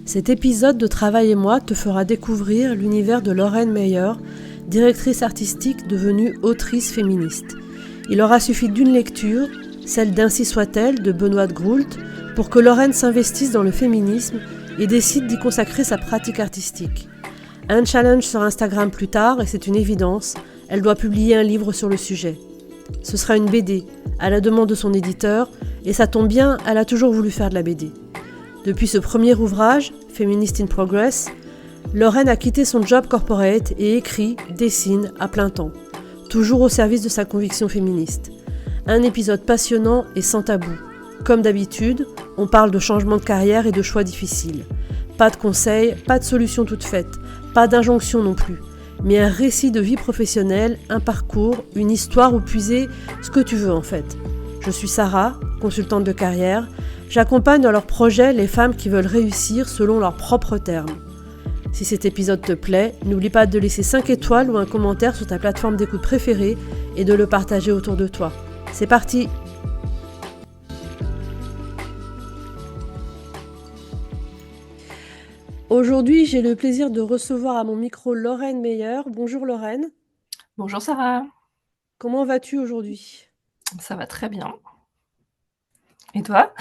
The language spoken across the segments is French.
Cet épisode de Travail et moi te fera découvrir l'univers de Lorraine Meyer, directrice artistique devenue autrice féministe. Il aura suffi d'une lecture, celle d'Ainsi soit-elle de Benoît de Groult, pour que Lorraine s'investisse dans le féminisme et décide d'y consacrer sa pratique artistique. Un challenge sur Instagram plus tard, et c'est une évidence, elle doit publier un livre sur le sujet. Ce sera une BD, à la demande de son éditeur, et ça tombe bien, elle a toujours voulu faire de la BD. Depuis ce premier ouvrage, Feminist in Progress, Lorraine a quitté son job corporate et écrit, dessine à plein temps, toujours au service de sa conviction féministe. Un épisode passionnant et sans tabou. Comme d'habitude, on parle de changement de carrière et de choix difficiles. Pas de conseils, pas de solutions toutes faites, pas d'injonctions non plus, mais un récit de vie professionnelle, un parcours, une histoire où puiser ce que tu veux en fait. Je suis Sarah, consultante de carrière. J'accompagne dans leurs projets les femmes qui veulent réussir selon leurs propres termes. Si cet épisode te plaît, n'oublie pas de laisser 5 étoiles ou un commentaire sur ta plateforme d'écoute préférée et de le partager autour de toi. C'est parti! Aujourd'hui, j'ai le plaisir de recevoir à mon micro Lorraine Meyer. Bonjour Lorraine. Bonjour Sarah, Comment vas-tu aujourd'hui? ça va très bien. Et toi?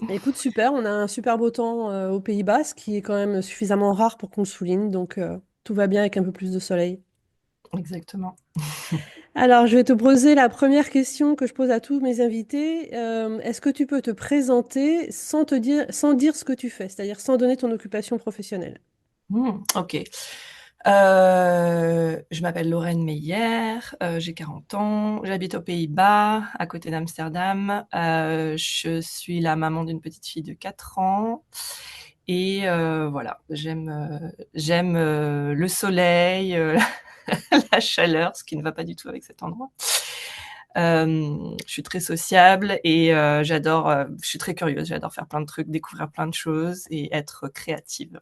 Écoute, super, on a un super beau temps au Pays-Bas, ce qui est quand même suffisamment rare pour qu'on le souligne, donc tout va bien avec un peu plus de soleil. Exactement. Alors, je vais te poser la première question que je pose à tous mes invités. Est-ce que tu peux te présenter sans dire ce que tu fais, c'est-à-dire sans donner ton occupation professionnelle? Ok. Je m'appelle Lorraine Meyer, j'ai 40 ans, j'habite aux Pays-Bas, à côté d'Amsterdam. Je suis la maman d'une petite fille de 4 ans. Et voilà, j'aime le soleil, la chaleur, ce qui ne va pas du tout avec cet endroit. Je suis très sociable et je suis très curieuse, j'adore faire plein de trucs, découvrir plein de choses et être créative.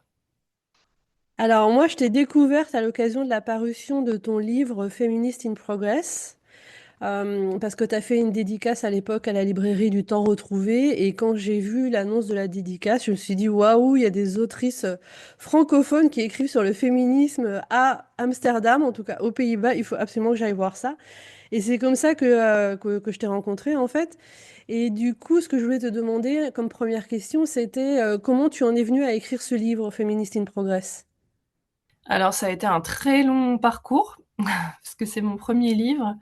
Alors, moi, je t'ai découverte à l'occasion de la parution de ton livre Feminist in Progress. Parce que tu as fait une dédicace à l'époque à la librairie du Temps retrouvé. Et quand j'ai vu l'annonce de la dédicace, je me suis dit, waouh, il y a des autrices francophones qui écrivent sur le féminisme à Amsterdam, en tout cas aux Pays-Bas. Il faut absolument que j'aille voir ça. Et c'est comme ça que je t'ai rencontrée, en fait. Et du coup, ce que je voulais te demander comme première question, c'était comment tu en es venue à écrire ce livre, Feminist in Progress? Alors ça a été un très long parcours parce que c'est mon premier livre.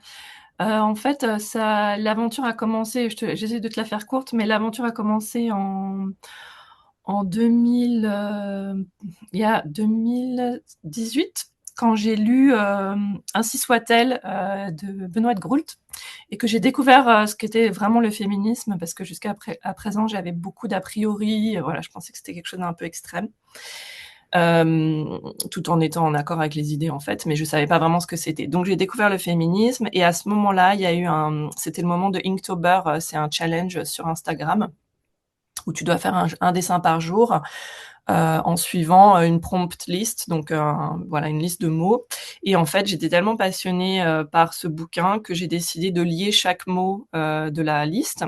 En fait, l'aventure a commencé, j'essaie de te la faire courte, mais l'aventure a commencé en 2000, il y a 2018, quand j'ai lu Ainsi soit-elle de Benoît de Groult, et que j'ai découvert ce qu'était vraiment le féminisme, parce que à présent, j'avais beaucoup d'a priori. Voilà, je pensais que c'était quelque chose d'un peu extrême. Tout en étant en accord avec les idées en fait, mais je savais pas vraiment ce que c'était. Donc j'ai découvert le féminisme et à ce moment-là, c'était le moment de Inktober, c'est un challenge sur Instagram où tu dois faire un dessin par jour en suivant une prompt list, donc voilà une liste de mots. Et en fait, j'étais tellement passionnée par ce bouquin que j'ai décidé de lier chaque mot de la liste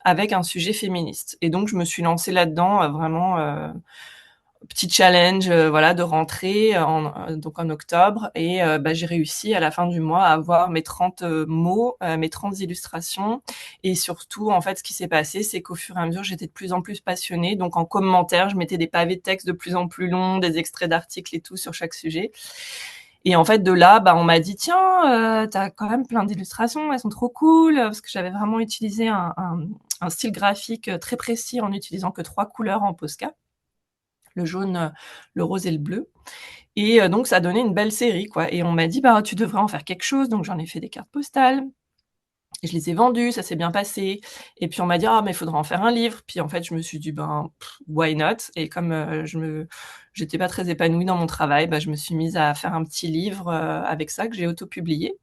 avec un sujet féministe. Et donc je me suis lancée là-dedans vraiment. Petit challenge voilà de rentrée donc en octobre et j'ai réussi à la fin du mois à avoir mes 30 mots, mes 30 illustrations et surtout en fait ce qui s'est passé c'est qu'au fur et à mesure j'étais de plus en plus passionnée, donc en commentaire je mettais des pavés de texte de plus en plus longs, des extraits d'articles et tout sur chaque sujet. Et en fait de là on m'a dit tiens t'as quand même plein d'illustrations, elles sont trop cool, parce que j'avais vraiment utilisé un style graphique très précis en utilisant que 3 couleurs en Posca, le jaune, le rose et le bleu. Et donc ça a donné une belle série, quoi. Et on m'a dit, bah, tu devrais en faire quelque chose. Donc j'en ai fait des cartes postales. Je les ai vendues, ça s'est bien passé. Et puis on m'a dit, ah, mais il faudra en faire un livre. Puis en fait, je me suis dit, ben, why not? Et comme j'étais pas très épanouie dans mon travail, bah, je me suis mise à faire un petit livre avec ça que j'ai auto-publié.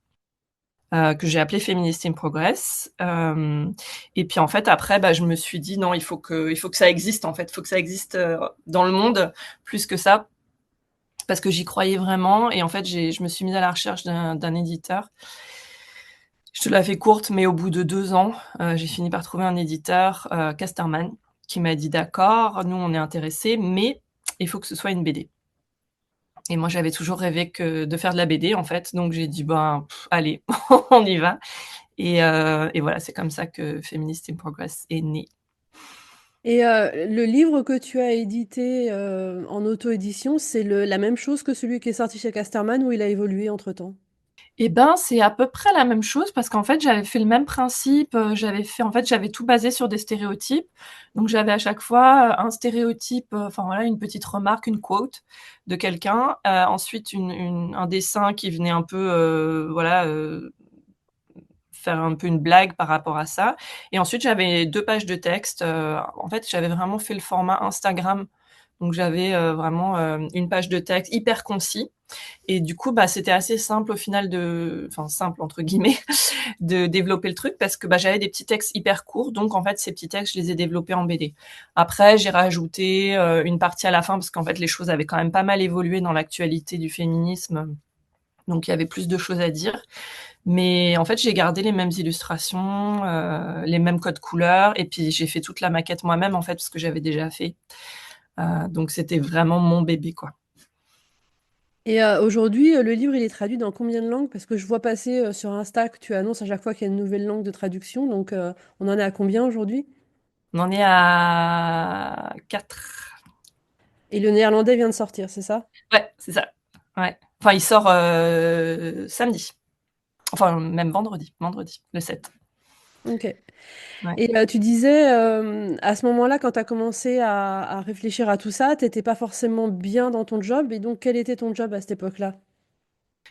Que j'ai appelé Feminist in Progress. Et puis en fait après, je me suis dit non, il faut que ça existe en fait, il faut que ça existe dans le monde plus que ça, parce que j'y croyais vraiment. Et en fait, je me suis mise à la recherche d'un éditeur. Je te la fais courte, mais au bout de 2 ans, j'ai fini par trouver un éditeur, Casterman, qui m'a dit d'accord, nous on est intéressés, mais il faut que ce soit une BD. Et moi, j'avais toujours rêvé de faire de la BD, en fait. Donc, j'ai dit, ben, allez, on y va. Et voilà, c'est comme ça que Feminist in Progress est né. Et le livre que tu as édité en auto-édition, c'est la même chose que celui qui est sorti chez Casterman ou il a évolué entre-temps? Eh ben, c'est à peu près la même chose parce qu'en fait, j'avais fait le même principe. J'avais tout basé sur des stéréotypes. Donc, j'avais à chaque fois un stéréotype, enfin voilà, une petite remarque, une quote de quelqu'un. Ensuite, un dessin qui venait un peu, voilà, faire un peu une blague par rapport à ça. Et ensuite, j'avais 2 pages de texte. En fait, j'avais vraiment fait le format Instagram. Donc, j'avais vraiment une page de texte hyper concis. Et du coup, bah, c'était assez simple au final enfin simple entre guillemets, de développer le truc parce que bah, j'avais des petits textes hyper courts. Donc en fait, ces petits textes, je les ai développés en BD. Après, j'ai rajouté une partie à la fin parce qu'en fait, les choses avaient quand même pas mal évolué dans l'actualité du féminisme. Donc il y avait plus de choses à dire. Mais en fait, j'ai gardé les mêmes illustrations, les mêmes codes couleurs, et puis j'ai fait toute la maquette moi-même en fait parce que j'avais déjà fait. Donc c'était vraiment mon bébé quoi. Et aujourd'hui, le livre, il est traduit dans combien de langues? Parce que je vois passer sur Insta que tu annonces à chaque fois qu'il y a une nouvelle langue de traduction. Donc, on en est à combien aujourd'hui? On en est à 4. Et le néerlandais vient de sortir, c'est ça? Ouais, c'est ça. Ouais. Enfin, il sort samedi. Enfin, même vendredi, le 7. Ok. Ouais. Et tu disais, à ce moment-là, quand tu as commencé à réfléchir à tout ça, tu étais pas forcément bien dans ton job. Et donc, quel était ton job à cette époque-là?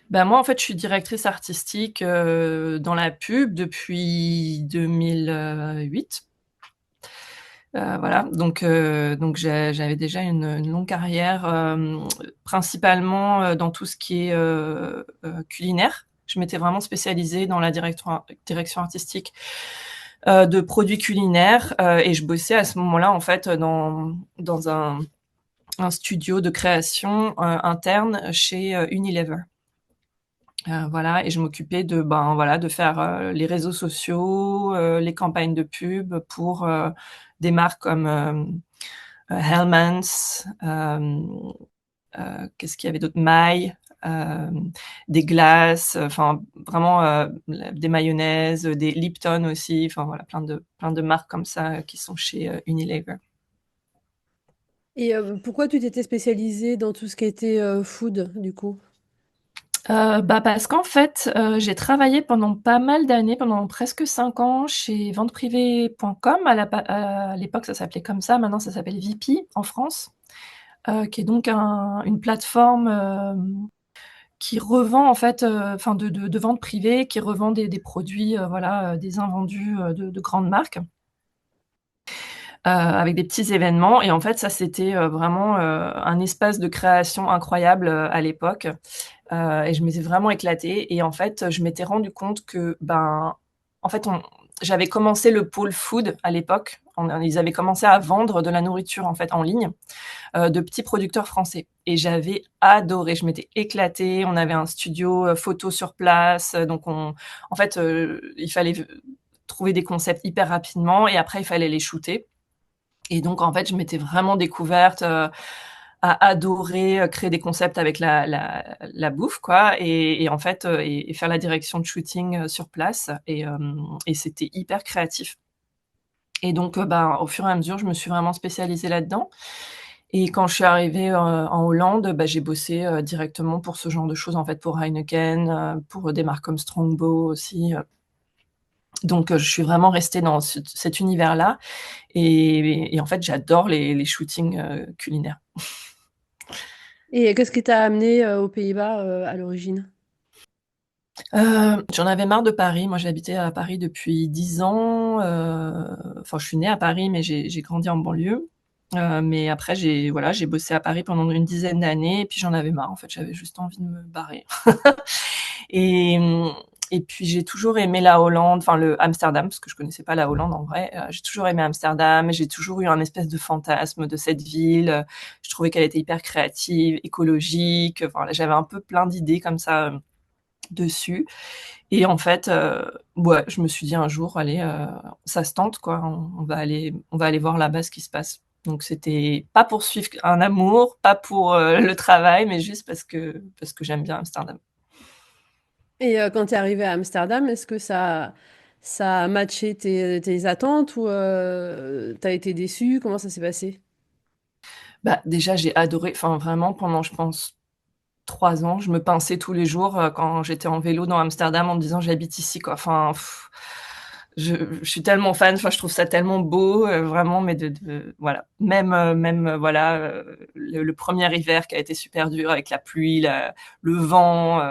Ben moi, en fait, je suis directrice artistique dans la pub depuis 2008. Voilà, donc j'avais déjà une longue carrière, principalement dans tout ce qui est culinaire. Je m'étais vraiment spécialisée dans la direction artistique de produits culinaires et je bossais à ce moment-là en fait dans un studio de création interne chez Unilever. Voilà, et je m'occupais de ben voilà de faire les réseaux sociaux, les campagnes de pub pour des marques comme Hellmann's, qu'est-ce qu'il y avait d'autre, Maille, euh, des glaces, enfin vraiment des mayonnaises, des Lipton aussi, enfin voilà plein de marques comme ça qui sont chez Unilever. Et pourquoi tu t'étais spécialisée dans tout ce qui était food, du coup? Bah, parce qu'en fait, j'ai travaillé pendant pas mal d'années, pendant presque 5 ans chez venteprivée.com. À l'époque, ça s'appelait comme ça, maintenant ça s'appelle Vipi en France, qui est donc une plateforme, qui revend en fait, enfin de vente privée, qui revend des produits, voilà, des invendus, de grandes marques, avec des petits événements. Et en fait, ça, c'était, vraiment, un espace de création incroyable, à l'époque. Et je m'étais vraiment éclatée. Et en fait, je m'étais rendu compte que, ben, en fait, j'avais commencé le pôle food à l'époque. Ils avaient commencé à vendre de la nourriture en fait en ligne de petits producteurs français. Et j'avais adoré. Je m'étais éclatée. On avait un studio photo sur place. Donc, en fait, il fallait trouver des concepts hyper rapidement et après, il fallait les shooter. Et donc, en fait, je m'étais vraiment découverte à adorer créer des concepts avec la bouffe, quoi, et en fait, et faire la direction de shooting sur place. Et c'était hyper créatif. Et donc, ben, au fur et à mesure, je me suis vraiment spécialisée là-dedans. Et quand je suis arrivée en Hollande, bah, j'ai bossé directement pour ce genre de choses, en fait, pour Heineken, pour des marques comme Strongbow aussi. Donc, je suis vraiment restée dans cet univers-là. Et en fait, j'adore les shootings culinaires. Et qu'est-ce qui t'a amené aux Pays-Bas à l'origine? J'en avais marre de Paris. Moi, j'ai habité à Paris depuis 10 ans. Enfin, je suis née à Paris, mais j'ai grandi en banlieue. Mais après, j'ai bossé à Paris pendant une dizaine d'années, et puis j'en avais marre. En fait, j'avais juste envie de me barrer. Et, et puis j'ai toujours aimé la Hollande, enfin le Amsterdam, parce que je connaissais pas la Hollande en vrai. J'ai toujours aimé Amsterdam. J'ai toujours eu un espèce de fantasme de cette ville. Je trouvais qu'elle était hyper créative, écologique. Enfin, là, j'avais un peu plein d'idées comme ça dessus. Et en fait, je me suis dit un jour, allez, ça se tente quoi. On va aller voir là-bas ce qui se passe. Donc c'était pas pour suivre un amour, pas pour le travail, mais juste parce que j'aime bien Amsterdam. Et quand tu es arrivé à Amsterdam, est-ce que ça a matché tes attentes ou tu as été déçu? Comment ça s'est passé? Bah, déjà, j'ai adoré, enfin vraiment pendant, je pense, 3 ans, je me pinçais tous les jours quand j'étais en vélo dans Amsterdam en me disant j'habite ici, quoi. Enfin, je suis tellement fan, enfin, je trouve ça tellement beau, vraiment, mais voilà. Même voilà, le premier hiver qui a été super dur avec la pluie, le vent,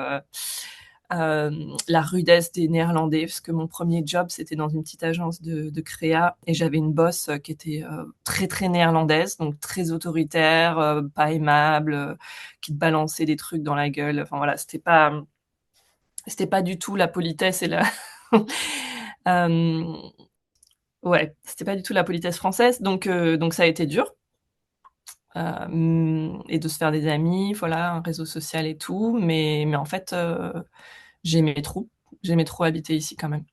la rudesse des Néerlandais, parce que mon premier job, c'était dans une petite agence de créa et j'avais une boss qui était très très néerlandaise, donc très autoritaire, pas aimable, qui te balançait des trucs dans la gueule. Enfin voilà, c'était pas du tout la politesse et la euh, ouais, c'était pas du tout la politesse française, donc ça a été dur. Et de se faire des amis, voilà, un réseau social et tout, mais en fait, j'aimais trop, j'aimais trop habiter ici quand même.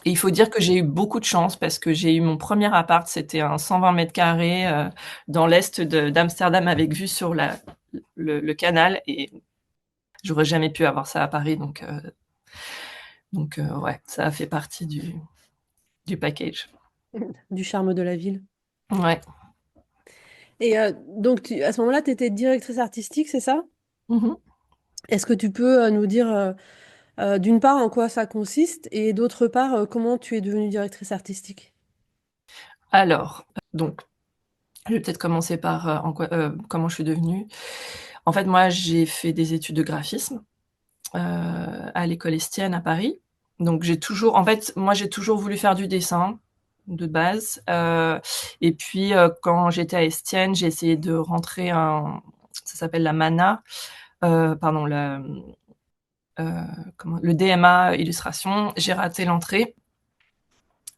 Et il faut dire que j'ai eu beaucoup de chance parce que j'ai eu mon premier appart, c'était un 120 mètres carrés dans l'est d'Amsterdam avec vue sur le canal et j'aurais jamais pu avoir ça à Paris, donc ouais, ça a fait partie du package. Du charme de la ville. Ouais. Et donc, à ce moment-là, tu étais directrice artistique, c'est ça? Mhm. Est-ce que tu peux nous dire, d'une part, en quoi ça consiste et d'autre part, comment tu es devenue directrice artistique? Alors, donc, je vais peut-être commencer par comment je suis devenue. En fait, moi, j'ai fait des études de graphisme à l'école Estienne à Paris. Donc j'ai toujours, en fait, moi j'ai toujours voulu faire du dessin de base. Et puis quand j'étais à Estienne, j'ai essayé de rentrer ça s'appelle la MANA, pardon, le DMA illustration. J'ai raté l'entrée.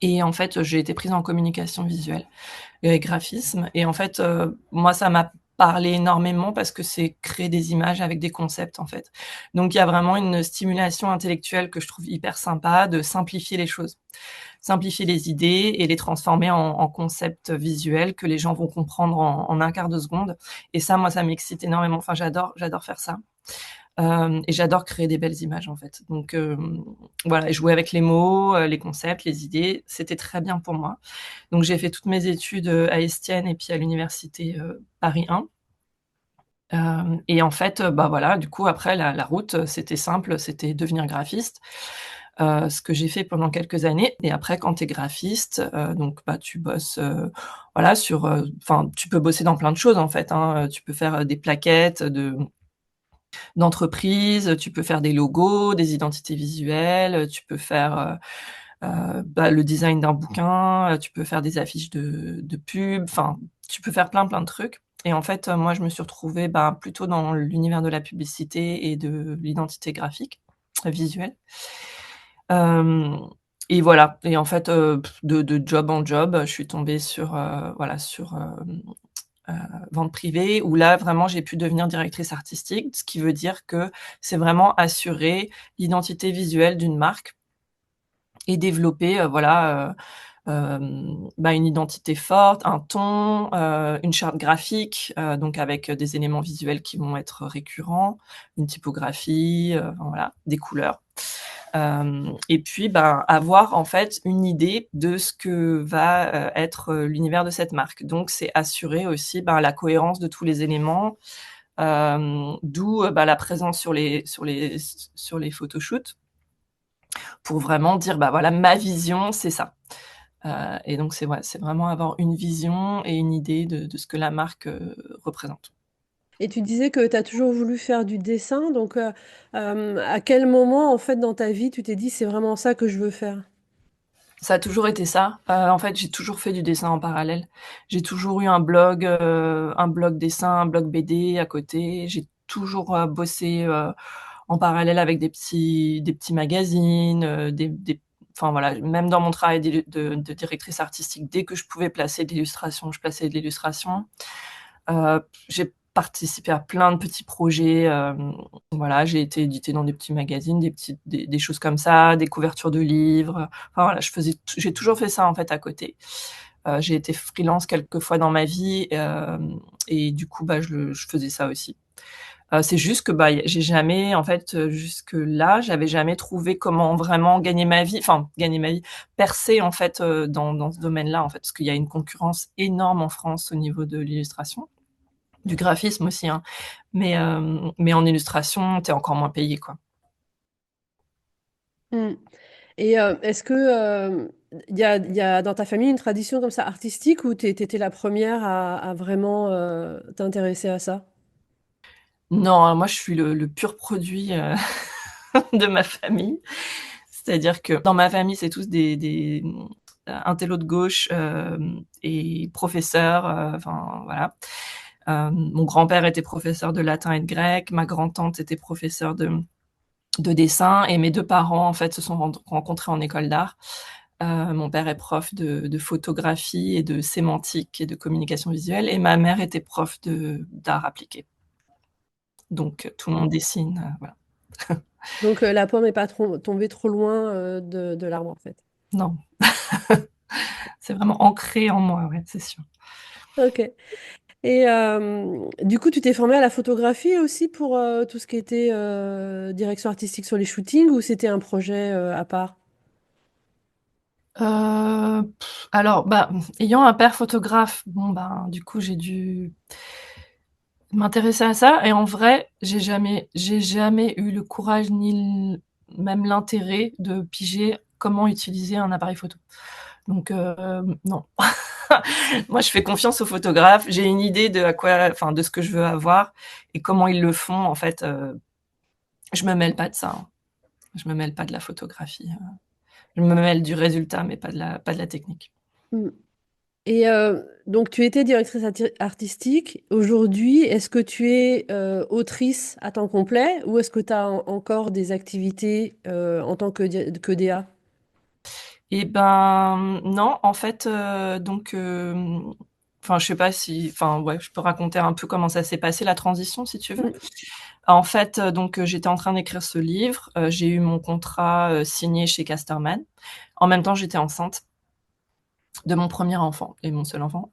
Et en fait, j'ai été prise en communication visuelle et graphisme. Et en fait, moi, ça m'a parlé énormément parce que c'est créer des images avec des concepts, en fait. Donc, il y a vraiment une stimulation intellectuelle que je trouve hyper sympa de simplifier les choses, simplifier les idées et les transformer en concepts visuels que les gens vont comprendre en un quart de seconde. Et ça, moi, ça m'excite énormément. Enfin, j'adore faire ça. Et j'adore créer des belles images en fait. Donc voilà, et jouer avec les mots, les concepts, les idées, c'était très bien pour moi. Donc j'ai fait toutes mes études à Estienne et puis à l'université Paris 1. Et en fait, bah voilà, du coup après la route, c'était simple, c'était devenir graphiste. Ce que j'ai fait pendant quelques années. Et après, quand tu es graphiste, donc bah tu bosses, voilà, enfin tu peux bosser dans plein de choses en fait. Hein. Tu peux faire des plaquettes d'entreprise, tu peux faire des logos, des identités visuelles, tu peux faire bah, le design d'un bouquin, tu peux faire des affiches de pub, enfin, tu peux faire plein de trucs. Et en fait, moi, je me suis retrouvée bah, plutôt dans l'univers de la publicité et de l'identité graphique, visuelle. Euh, et voilà. Et en fait, de job en job, je suis tombée sur vente privée, où là, vraiment, j'ai pu devenir directrice artistique, ce qui veut dire que c'est vraiment assurer l'identité visuelle d'une marque et développer, voilà, bah, une identité forte, un ton, une charte graphique, donc avec des éléments visuels qui vont être récurrents, une typographie, enfin, voilà, des couleurs. Et puis, ben, avoir en fait une idée de ce que va être l'univers de cette marque. Donc, c'est assurer aussi ben, la cohérence de tous les éléments, d'où ben, la présence sur les photoshoots, pour vraiment dire, bah voilà, ma vision, c'est ça. Et donc, c'est vraiment avoir une vision et une idée de ce que la marque représente. Et tu disais que tu as toujours voulu faire du dessin, donc à quel moment, en fait, dans ta vie, tu t'es dit: «C'est vraiment ça que je veux faire»? Ça a toujours été ça. En fait, j'ai toujours fait du dessin en parallèle. J'ai toujours eu un blog dessin, un blog BD à côté. J'ai toujours bossé en parallèle avec des petits magazines, enfin voilà, même dans mon travail de directrice artistique, dès que je pouvais placer de l'illustration, je plaçais de l'illustration. J'ai participé à plein de petits projets. Voilà, j'ai été éditée dans des petits magazines, des choses comme ça, des couvertures de livres. Enfin voilà, j'ai toujours fait ça en fait à côté. J'ai été freelance quelques fois dans ma vie, et du coup, bah, je faisais ça aussi. C'est juste que, bah, j'ai jamais en fait, jusque-là, j'avais jamais trouvé comment vraiment gagner ma vie, enfin gagner ma vie, percer en fait, dans ce domaine-là, en fait. Parce qu'il y a une concurrence énorme en France au niveau de l'illustration, du graphisme aussi, hein. Mais en illustration, tu es encore moins payé, quoi. Mmh. Et est-ce que, il y a dans ta famille une tradition comme ça artistique ou tu étais la première à vraiment, t'intéresser à ça? Non, moi je suis le pur produit, de ma famille. C'est-à-dire que dans ma famille, c'est tous des intellos de gauche, et professeurs, enfin voilà. Mon grand-père était professeur de latin et de grec, ma grand-tante était professeure de dessin et mes 2 parents, en fait, se sont rencontrés en école d'art. Mon père est prof de photographie et de sémantique et de communication visuelle et ma mère était prof d'art appliqué. Donc tout le monde dessine, voilà. Donc la pomme est pas trop tombée trop loin, de l'arbre, en fait? Non, c'est vraiment ancré en moi, ouais, c'est sûr. OK. Et du coup, tu t'es formée à la photographie aussi pour, tout ce qui était, direction artistique sur les shootings ou c'était un projet, à part? Alors, bah, ayant un père photographe, bon, ben, du coup, j'ai dû m'intéresser à ça et en vrai, j'ai jamais eu le courage ni même l'intérêt de piger comment utiliser un appareil photo. Donc non. Moi, je fais confiance aux photographes. J'ai une idée de ce que je veux avoir et comment ils le font. En fait, je me mêle pas de ça, hein. Je me mêle pas de la photographie. Je me mêle du résultat, mais pas de la technique. Mmh. Et donc tu étais directrice artistique. Aujourd'hui, est-ce que tu es, autrice à temps complet ou est-ce que tu as encore des activités, en tant que DA? Et ben, non, en fait, enfin, je sais pas si enfin, ouais, je peux raconter un peu comment ça s'est passé la transition, si tu veux? Mmh. En fait, j'étais en train d'écrire ce livre, j'ai eu mon contrat, signé chez Casterman. En même temps, j'étais enceinte de mon premier enfant et mon seul enfant.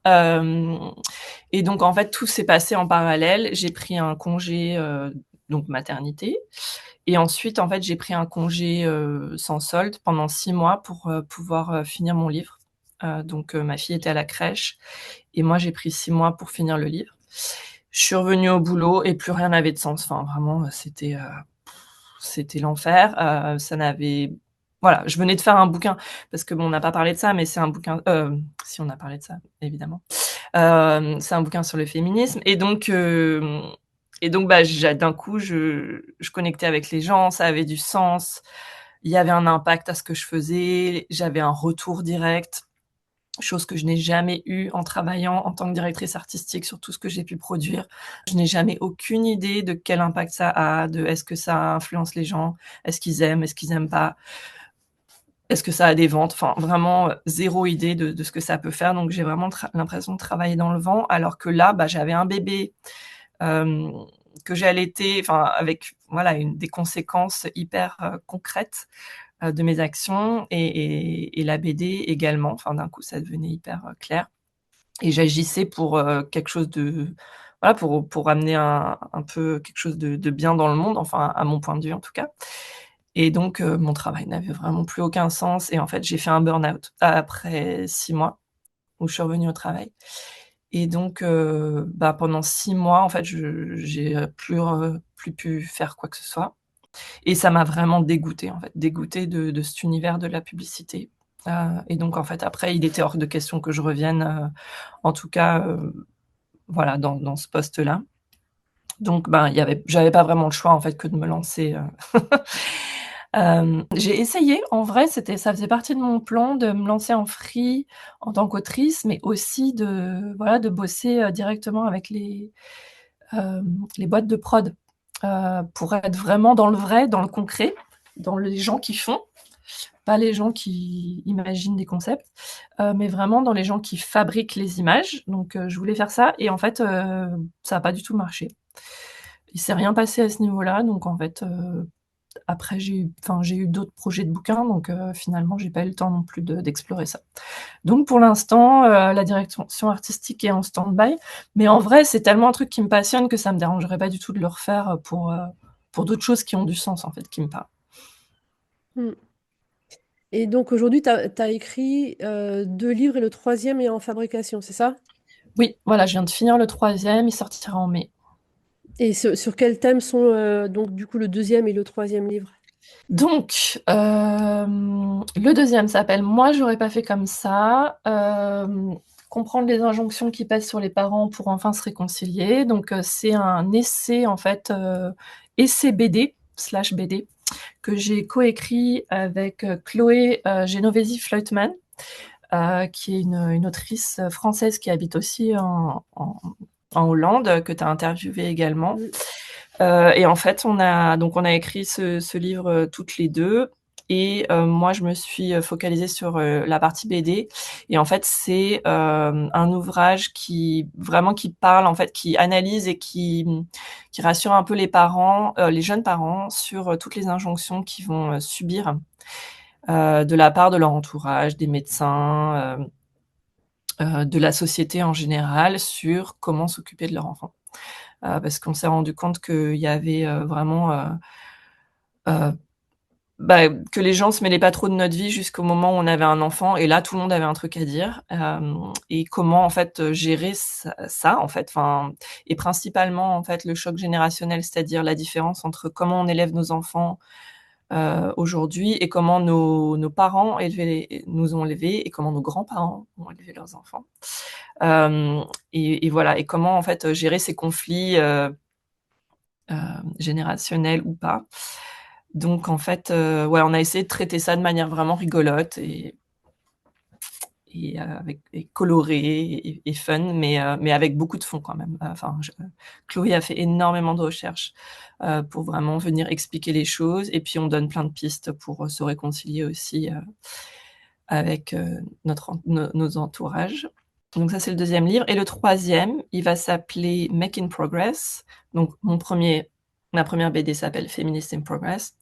Et donc en fait, tout s'est passé en parallèle. J'ai pris un congé, donc maternité et ensuite, en fait, j'ai pris un congé, sans solde pendant 6 mois pour, pouvoir, finir mon livre. Ma fille était à la crèche et moi, j'ai pris 6 mois pour finir le livre. Je suis revenue au boulot et plus rien n'avait de sens. Enfin vraiment, c'était l'enfer. Ça n'avait Voilà, je venais de faire un bouquin parce que bon, on n'a pas parlé de ça, mais c'est un bouquin, si on a parlé de ça, évidemment. C'est un bouquin sur le féminisme et donc bah, d'un coup, je connectais avec les gens, ça avait du sens. Il y avait un impact à ce que je faisais, j'avais un retour direct, chose que je n'ai jamais eue en travaillant en tant que directrice artistique sur tout ce que j'ai pu produire. Je n'ai jamais aucune idée de quel impact ça a, de est-ce que ça influence les gens? Est-ce qu'ils aiment? Est-ce qu'ils aiment pas? Est-ce que ça a des ventes? Enfin, vraiment, 0 idée de ce que ça peut faire. Donc j'ai vraiment l'impression de travailler dans le vent, alors que là, bah, j'avais un bébé, hem, que j'ai allaité, enfin avec voilà des conséquences hyper, concrètes, de mes actions et la BD également. Enfin, d'un coup, ça devenait hyper, clair et j'agissais pour, quelque chose de voilà, pour amener un peu quelque chose de bien dans le monde, enfin à mon point de vue en tout cas et donc mon travail n'avait vraiment plus aucun sens et en fait, j'ai fait un burn-out après 6 mois où je suis revenue au travail et donc bah, pendant 6 mois, en fait, j'ai plus pu faire quoi que ce soit et ça m'a vraiment dégoûtée, en fait, dégoûtée de cet univers de la publicité, et donc en fait, après, il était hors de question que je revienne, en tout cas, voilà, dans ce poste-là. Donc ben, j'avais pas vraiment le choix, en fait, que de me lancer, j'ai essayé, en vrai, ça faisait partie de mon plan de me lancer en free en tant qu'autrice, mais aussi voilà, de bosser, directement avec les boîtes de prod, pour être vraiment dans le vrai, dans le concret, dans les gens qui font, pas les gens qui imaginent des concepts, mais vraiment dans les gens qui fabriquent les images. Donc je voulais faire ça et en fait, ça a pas du tout marché. Il s'est rien passé à ce niveau-là, donc en fait, après j'ai eu d'autres projets de bouquins, donc finalement j'ai pas eu le temps non plus d'explorer ça. Donc pour l'instant, la direction artistique est en stand-by, mais en vrai c'est tellement un truc qui me passionne que ça me dérangerait pas du tout de le refaire pour d'autres choses qui ont du sens en fait, qui me parlent. Mm. Et donc aujourd'hui, tu as écrit 2 livres et le troisième est en fabrication, c'est ça? Oui, voilà, je viens de finir le troisième, il sortira en mai. Et sur quels thèmes sont donc du coup le deuxième et le troisième livre? Donc, le deuxième s'appelle Moi, j'aurais pas fait comme ça. Comprendre les injonctions qui pèsent sur les parents pour enfin se réconcilier. Donc, c'est un essai, en fait, essai BD, slash BD, que j'ai coécrit avec Chloé Genovesi-Fleutman, qui est une autrice française qui habite aussi en Hollande, que tu as interviewé également. Mm. Et en fait, on a écrit ce livre toutes les deux. Et moi, je me suis focalisée sur la partie BD. Et en fait, c'est un ouvrage qui vraiment qui parle, en fait, qui analyse et qui rassure un peu les parents, les jeunes parents, sur toutes les injonctions qu'ils vont subir de la part de leur entourage, des médecins, de la société en général, sur comment s'occuper de leur enfant. Parce qu'on s'est rendu compte qu'il y avait vraiment euh, que les gens se mêlaient pas trop de notre vie jusqu'au moment où on avait un enfant, et là tout le monde avait un truc à dire, et comment en fait gérer ça en fait, enfin, et principalement en fait le choc générationnel, c'est-à-dire la différence entre comment on élève nos enfants aujourd'hui et comment nos parents nous ont élevés et comment nos grands-parents ont élevé leurs enfants. Euh, et voilà, et comment en fait gérer ces conflits générationnels ou pas. Donc en fait, ouais, on a essayé de traiter ça de manière vraiment rigolote et colorée et fun, mais avec beaucoup de fond quand même. Enfin, Chloé a fait énormément de recherches pour vraiment venir expliquer les choses, et puis on donne plein de pistes pour se réconcilier aussi avec nos entourages. Donc ça, c'est le deuxième livre. Et le troisième, il va s'appeler Make in Progress. Donc ma première BD s'appelle Feminist in Progress.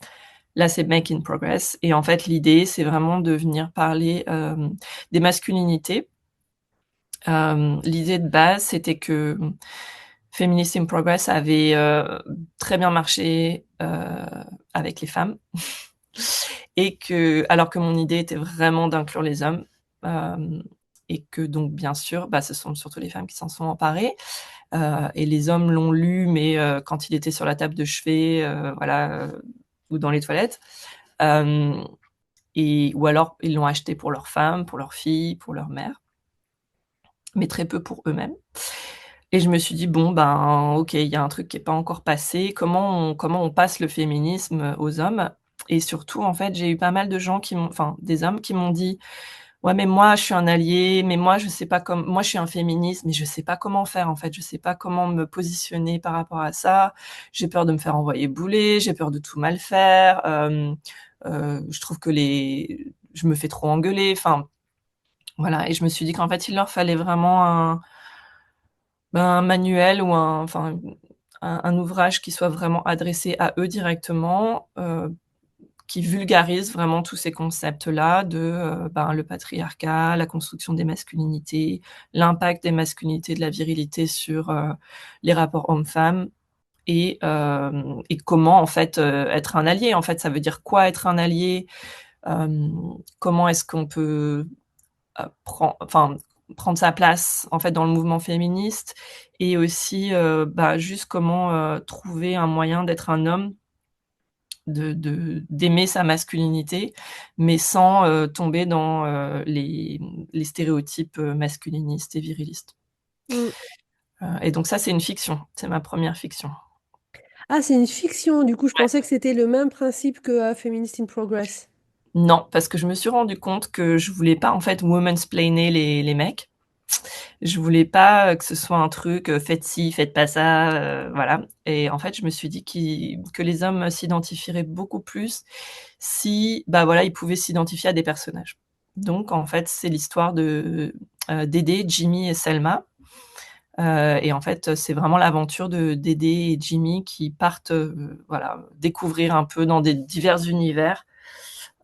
Là, c'est Make in Progress. Et en fait, l'idée, c'est vraiment de venir parler des masculinités. L'idée de base, c'était que Feminist in Progress avait très bien marché avec les femmes. Et que, alors que mon idée était vraiment d'inclure les hommes, et que donc bien sûr, ce sont surtout les femmes qui s'en sont emparées, et les hommes l'ont lu, mais quand il était sur la table de chevet, voilà, ou dans les toilettes, ou alors ils l'ont acheté pour leurs femmes, pour leurs filles, pour leur mère, mais très peu pour eux-mêmes. Et je me suis dit bon ok, il y a un truc qui est pas encore passé. Comment on passe le féminisme aux hommes? Et surtout, en fait, j'ai eu pas mal de gens enfin, des hommes qui m'ont dit ouais, mais moi je suis un allié, mais moi je sais pas moi je suis un féministe, mais je sais pas comment faire en fait, je sais pas comment me positionner par rapport à ça. J'ai peur de me faire envoyer bouler, j'ai peur de tout mal faire. Je trouve que je me fais trop engueuler. Enfin voilà, et je me suis dit qu'en fait il leur fallait vraiment un manuel ou enfin, un ouvrage qui soit vraiment adressé à eux directement, qui vulgarise vraiment tous ces concepts-là de le patriarcat, la construction des masculinités, l'impact des masculinités, de la virilité sur les rapports hommes-femmes, et comment en fait être un allié. En fait, ça veut dire quoi être un allié? Comment est-ce qu'on peut prendre sa place en fait dans le mouvement féministe, et aussi juste comment trouver un moyen d'être un homme, d'aimer sa masculinité, mais sans tomber dans les stéréotypes masculinistes et virilistes. Mm. Et donc ça, c'est une fiction, c'est ma première fiction. Ah, c'est une fiction, du coup je Ouais. pensais que c'était le même principe que Feminist in Progress. Non, parce que je me suis rendu compte que je voulais pas en fait womansplainer les mecs. Je voulais pas que ce soit un truc faites ci, faites pas ça, voilà. Et en fait, je me suis dit que les hommes s'identifieraient beaucoup plus si, voilà, ils pouvaient s'identifier à des personnages. Donc, en fait, c'est l'histoire de Dédé, Jimmy et Selma, Et en fait, c'est vraiment l'aventure de Dédé et Jimmy qui partent, voilà, découvrir un peu dans des divers univers,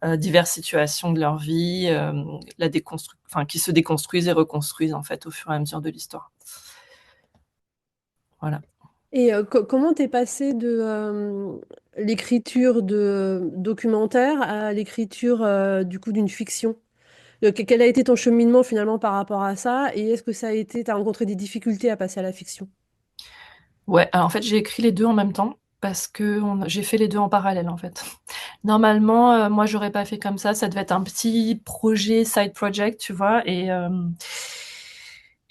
diverses situations de leur vie, qui se déconstruisent et reconstruisent en fait au fur et à mesure de l'histoire. Voilà. Et comment t'es passé de l'écriture de documentaire à l'écriture du coup d'une fiction? Quel a été ton cheminement finalement par rapport à ça? Et est-ce que ça a été, t'as rencontré des difficultés à passer à la fiction? Ouais, alors en fait, j'ai écrit les 2 en même temps parce que j'ai fait les 2 en parallèle, en fait. Normalement, moi, j'aurais pas fait comme ça devait être un petit projet, side project, tu vois? Et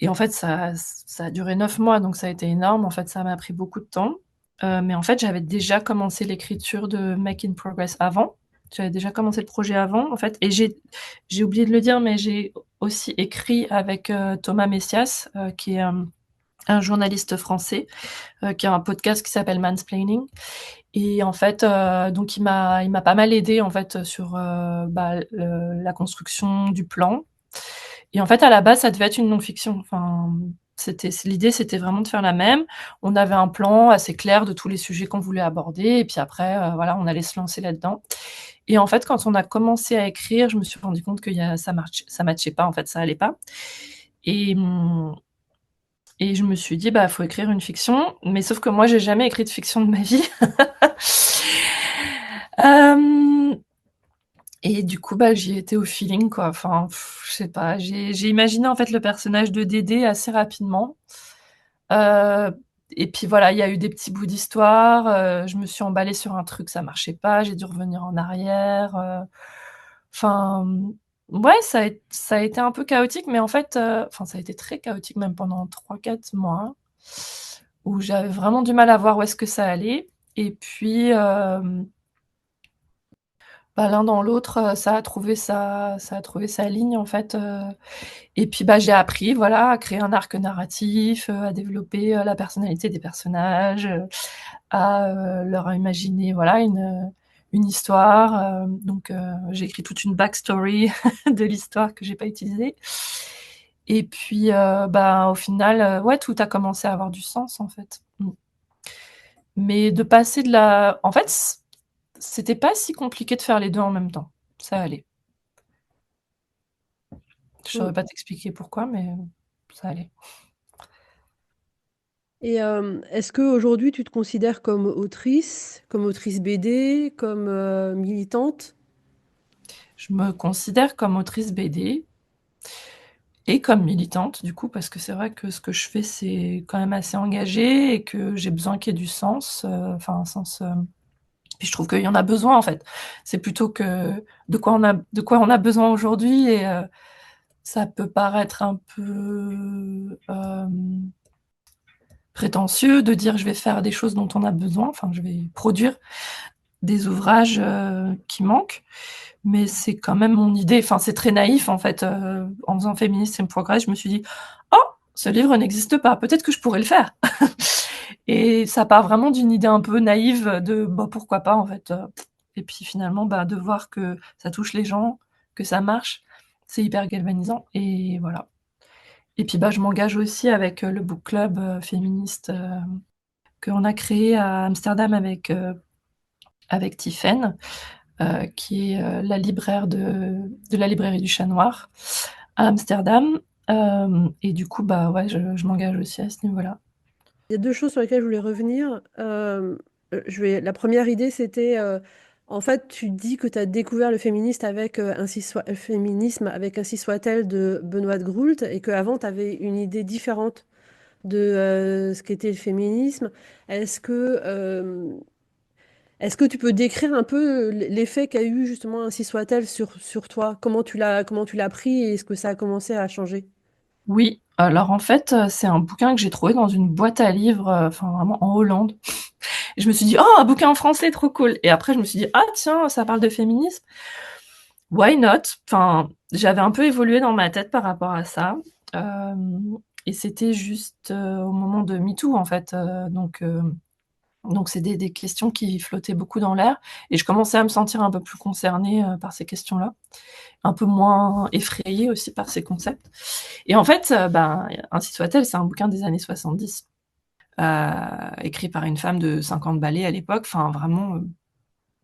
en fait, ça a duré 9 mois, donc ça a été énorme. En fait, ça m'a pris beaucoup de temps. Mais en fait, j'avais déjà commencé l'écriture de Make in Progress avant. J'avais déjà commencé le projet avant, en fait, et j'ai oublié de le dire, mais j'ai aussi écrit avec, Thomas Messias, qui est, un journaliste français, qui a un podcast qui s'appelle Mansplaining. Et en fait, donc il m'a pas mal aidée en fait sur, la construction du plan. Et en fait, à la base, ça devait être une non-fiction. Enfin, l'idée, c'était vraiment de faire la même. On avait un plan assez clair de tous les sujets qu'on voulait aborder, et puis après, voilà, on allait se lancer là-dedans. Et en fait, quand on a commencé à écrire, je me suis rendu compte que ça matchait pas, en fait, ça allait pas. Et, et je me suis dit, bah, faut écrire une fiction. Mais sauf que moi, j'ai jamais écrit de fiction de ma vie. Euh, et du coup, bah, j'y étais au feeling, quoi. Enfin, je sais pas. J'ai imaginé en fait le personnage de Dédé assez rapidement. Euh, et puis voilà, il y a eu des petits bouts d'histoire. Je me suis emballée sur un truc, ça marchait pas. J'ai dû revenir en arrière. Enfin, ouais, ça a été un peu chaotique, mais en fait, enfin, ça a été très chaotique même pendant 3, 4 mois, où j'avais vraiment du mal à voir où est-ce que ça allait. Et puis, bah, l'un dans l'autre, ça a trouvé sa ligne en fait. Et puis bah, j'ai appris voilà à créer un arc narratif, à développer la personnalité des personnages, à leur imaginer voilà une histoire. Donc j'ai écrit toute une backstory de l'histoire que j'ai pas utilisée. Et puis bah au final, ouais, tout a commencé à avoir du sens en fait. Mais de passer de la, en fait, c'était pas si compliqué de faire les deux en même temps. Ça allait. Je saurais Mm. pas t'expliquer pourquoi, mais ça allait. Et est-ce qu'aujourd'hui tu te considères comme autrice BD, comme militante? Je me considère comme autrice BD et comme militante, du coup, parce que c'est vrai que ce que je fais, c'est quand même assez engagé et que j'ai besoin qu'il y ait du sens, enfin un sens. Puis je trouve qu'il y en a besoin en fait. C'est plutôt que de quoi on a besoin aujourd'hui et ça peut paraître un peu prétentieux de dire je vais faire des choses dont on a besoin. Enfin, je vais produire des ouvrages qui manquent. Mais c'est quand même mon idée. Enfin, c'est très naïf, en fait. En faisant Feminism in Progress, je me suis dit, oh, ce livre n'existe pas. Peut-être que je pourrais le faire. Et ça part vraiment d'une idée un peu naïve de, bah, pourquoi pas, en fait. Et puis finalement, bah, de voir que ça touche les gens, que ça marche, c'est hyper galvanisant. Et voilà. Et puis, bah, je m'engage aussi avec le book club féministe qu'on a créé à Amsterdam avec Tiffaine, qui est la libraire de la librairie du Chat Noir à Amsterdam. Et du coup, bah ouais, je m'engage aussi à ce niveau-là. Il y a deux choses sur lesquelles je voulais revenir. La première idée, c'était, en fait, tu dis que tu as découvert le féminisme avec Ainsi soit-elle de Benoît de Groult et qu'avant, tu avais une idée différente de ce qu'était le féminisme. Est-ce que, euh, est-ce que tu peux décrire un peu l'effet qu'a eu justement Ainsi soit-elle sur toi? Comment tu l'as pris et est-ce que ça a commencé à changer? Oui, alors en fait, c'est un bouquin que j'ai trouvé dans une boîte à livres, enfin vraiment en Hollande. Et je me suis dit, oh, un bouquin en français, trop cool. Et après, je me suis dit, ah tiens, ça parle de féminisme. Why not? Enfin, j'avais un peu évolué dans ma tête par rapport à ça. Euh, et c'était juste au moment de MeToo, en fait. Donc c'est des questions qui flottaient beaucoup dans l'air et je commençais à me sentir un peu plus concernée par ces questions-là, un peu moins effrayée aussi par ces concepts. Et en fait, ben, Ainsi soit-elle, c'est un bouquin des années 70, écrit par une femme de 50 balais à l'époque, enfin vraiment,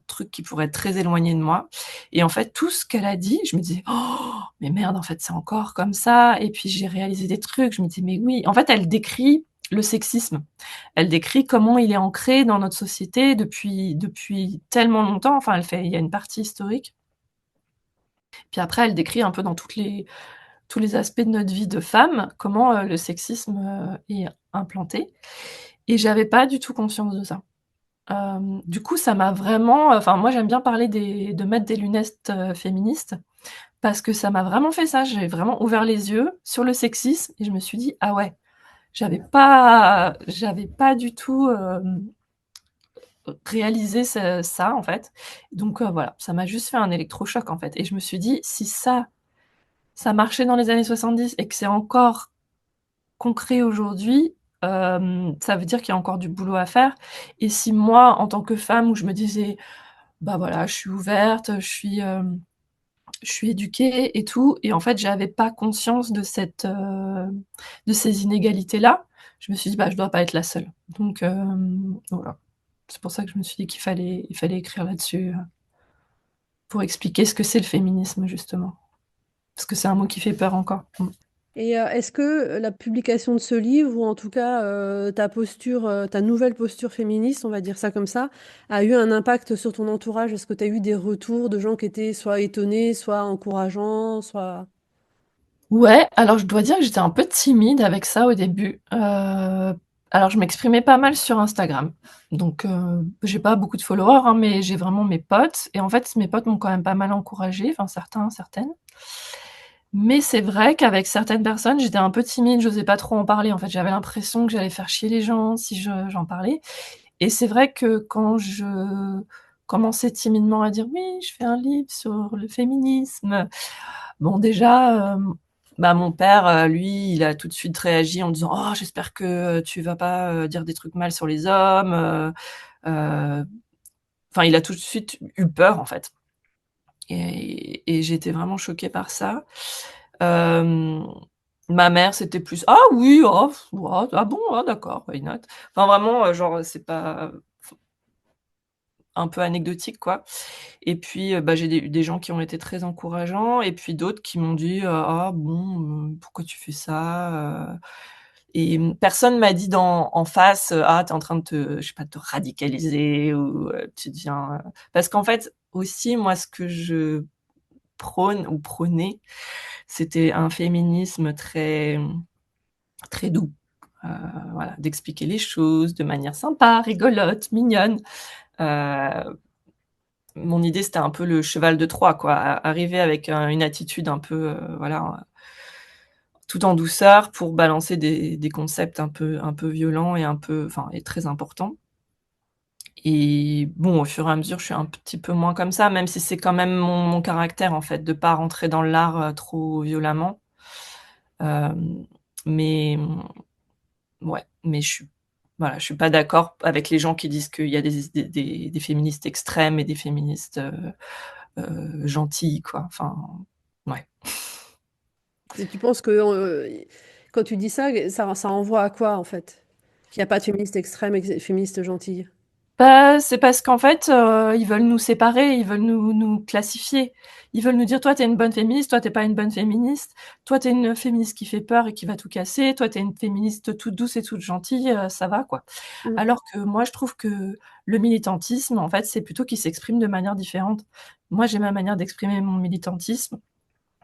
truc qui pourrait être très éloigné de moi. Et en fait, tout ce qu'elle a dit, je me disais: «Oh, mais merde, en fait, c'est encore comme ça», et puis j'ai réalisé des trucs, je me dis: «Mais oui». En fait, elle décrit le sexisme. Elle décrit comment il est ancré dans notre société depuis tellement longtemps, enfin, il y a une partie historique. Puis après, elle décrit un peu dans tous les aspects de notre vie de femme, comment, le sexisme, est implanté, et j'avais pas du tout conscience de ça. Du coup, ça m'a vraiment, enfin, moi, j'aime bien parler de mettre des lunettes, féministes, parce que ça m'a vraiment fait ça. J'ai vraiment ouvert les yeux sur le sexisme et je me suis dit: «Ah ouais, j'avais pas du tout, réalisé ça, en fait». Donc voilà, ça m'a juste fait un électrochoc, en fait, et je me suis dit: «Si ça marchait dans les années 70 et que c'est encore concret aujourd'hui, ça veut dire qu'il y a encore du boulot à faire». Et si moi, en tant que femme, où je me disais: «Bah, voilà, je suis ouverte, je suis éduquée et tout», et en fait, j'avais pas conscience de ces inégalités-là, je me suis dit: «Bah, je dois pas être la seule». Donc voilà. C'est pour ça que je me suis dit il fallait écrire là-dessus, pour expliquer ce que c'est le féminisme, justement. Parce que c'est un mot qui fait peur encore. Et est-ce que la publication de ce livre, ou en tout cas ta posture, ta nouvelle posture féministe, on va dire ça comme ça, a eu un impact sur ton entourage? Est-ce que tu as eu des retours de gens qui étaient soit étonnés, soit encourageants, soit... Ouais, alors je dois dire que j'étais un peu timide avec ça au début. Alors je m'exprimais pas mal sur Instagram. Donc j'ai pas beaucoup de followers, hein, mais j'ai vraiment mes potes, et en fait, mes potes m'ont quand même pas mal encouragée, enfin certains, certaines. Mais c'est vrai qu'avec certaines personnes, j'étais un peu timide, j'osais pas trop en parler. En fait, j'avais l'impression que j'allais faire chier les gens si j'en parlais. Et c'est vrai que quand je commençais timidement à dire: «Oui, je fais un livre sur le féminisme», bon, déjà, bah, mon père, lui, il a tout de suite réagi en disant: «Oh, j'espère que tu vas pas, dire des trucs mal sur les hommes», heu, enfin, il a tout de suite eu peur, en fait, et j'étais vraiment choquée par ça. Hem, Ma mère, c'était plus: «Ah oui, oh, ouais, ah bon? Ah d'accord, why not?» Enfin, vraiment, genre, c'est pas, un peu anecdotique, quoi. Et puis, bah, j'ai des gens qui ont été très encourageants, et puis d'autres qui m'ont dit: «Ah bon, pourquoi tu fais ça?» Et personne m'a dit en face, «Ah, tu es en train de te, je sais pas, de te radicaliser, ou tu deviens», parce qu'en fait, aussi, moi, ce que je prône ou prônais, c'était un féminisme très, très doux. Heu, voilà, d'expliquer les choses de manière sympa, rigolote, mignonne. Heu Mon idée, c'était un peu le cheval de Troie, quoi. Arriver avec une attitude un peu, voilà, tout en douceur, pour balancer des concepts un peu violents et un peu, enfin, et très importants. Et bon, au fur et à mesure, je suis un petit peu moins comme ça, même si c'est quand même mon caractère, en fait, de pas rentrer dans l'art, trop violemment. Hem, mais ouais, mais je suis pas d'accord avec les gens qui disent qu'il y a des féministes extrêmes et des féministes, gentilles, quoi. Enfin, ouais. Et tu penses que quand tu dis ça, ça renvoie à quoi en fait? Qu'il n'y a pas de féministe extrême et féministe gentille? Bah, c'est parce qu'en fait, ils veulent nous séparer, ils veulent nous classifier. Ils veulent nous dire: «Toi, tu es une bonne féministe, toi, tu es pas une bonne féministe. Toi, tu es une féministe qui fait peur et qui va tout casser. Toi, tu es une féministe toute douce et toute gentille, ça va, quoi». Mm. Alors que moi, je trouve que le militantisme, en fait, c'est plutôt qu'il s'exprime de manière différente. Moi, j'ai ma manière d'exprimer mon militantisme,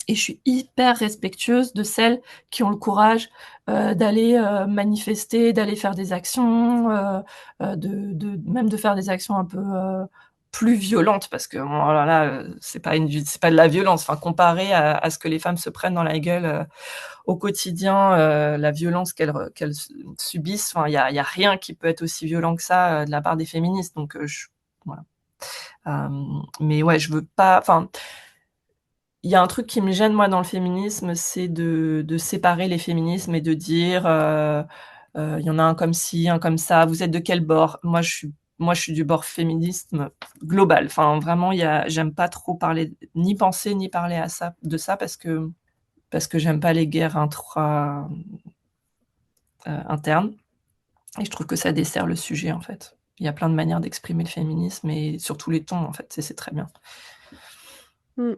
et je suis hyper respectueuse de celles qui ont le courage, d'aller, manifester, d'aller faire des actions, de même de faire des actions un peu, plus violentes, parce que bon, oh là là, c'est pas de la violence, enfin, comparé à ce que les femmes se prennent dans la gueule, au quotidien, la violence qu'elles subissent, enfin, il y a rien qui peut être aussi violent que ça, de la part des féministes, donc je voilà. Mais ouais, je veux pas, enfin, il y a un truc qui me gêne, moi, dans le féminisme, c'est de séparer les féminismes et de dire, il y en a un comme ci, un comme ça. Vous êtes de quel bord? Moi, je suis du bord féminisme global. Enfin, vraiment, j'aime pas trop parler, ni penser, ni parler de ça, parce que j'aime pas les guerres internes et je trouve que ça dessert le sujet, en fait. Il y a plein de manières d'exprimer le féminisme et sur tous les tons, en fait, c'est très bien. Mmh.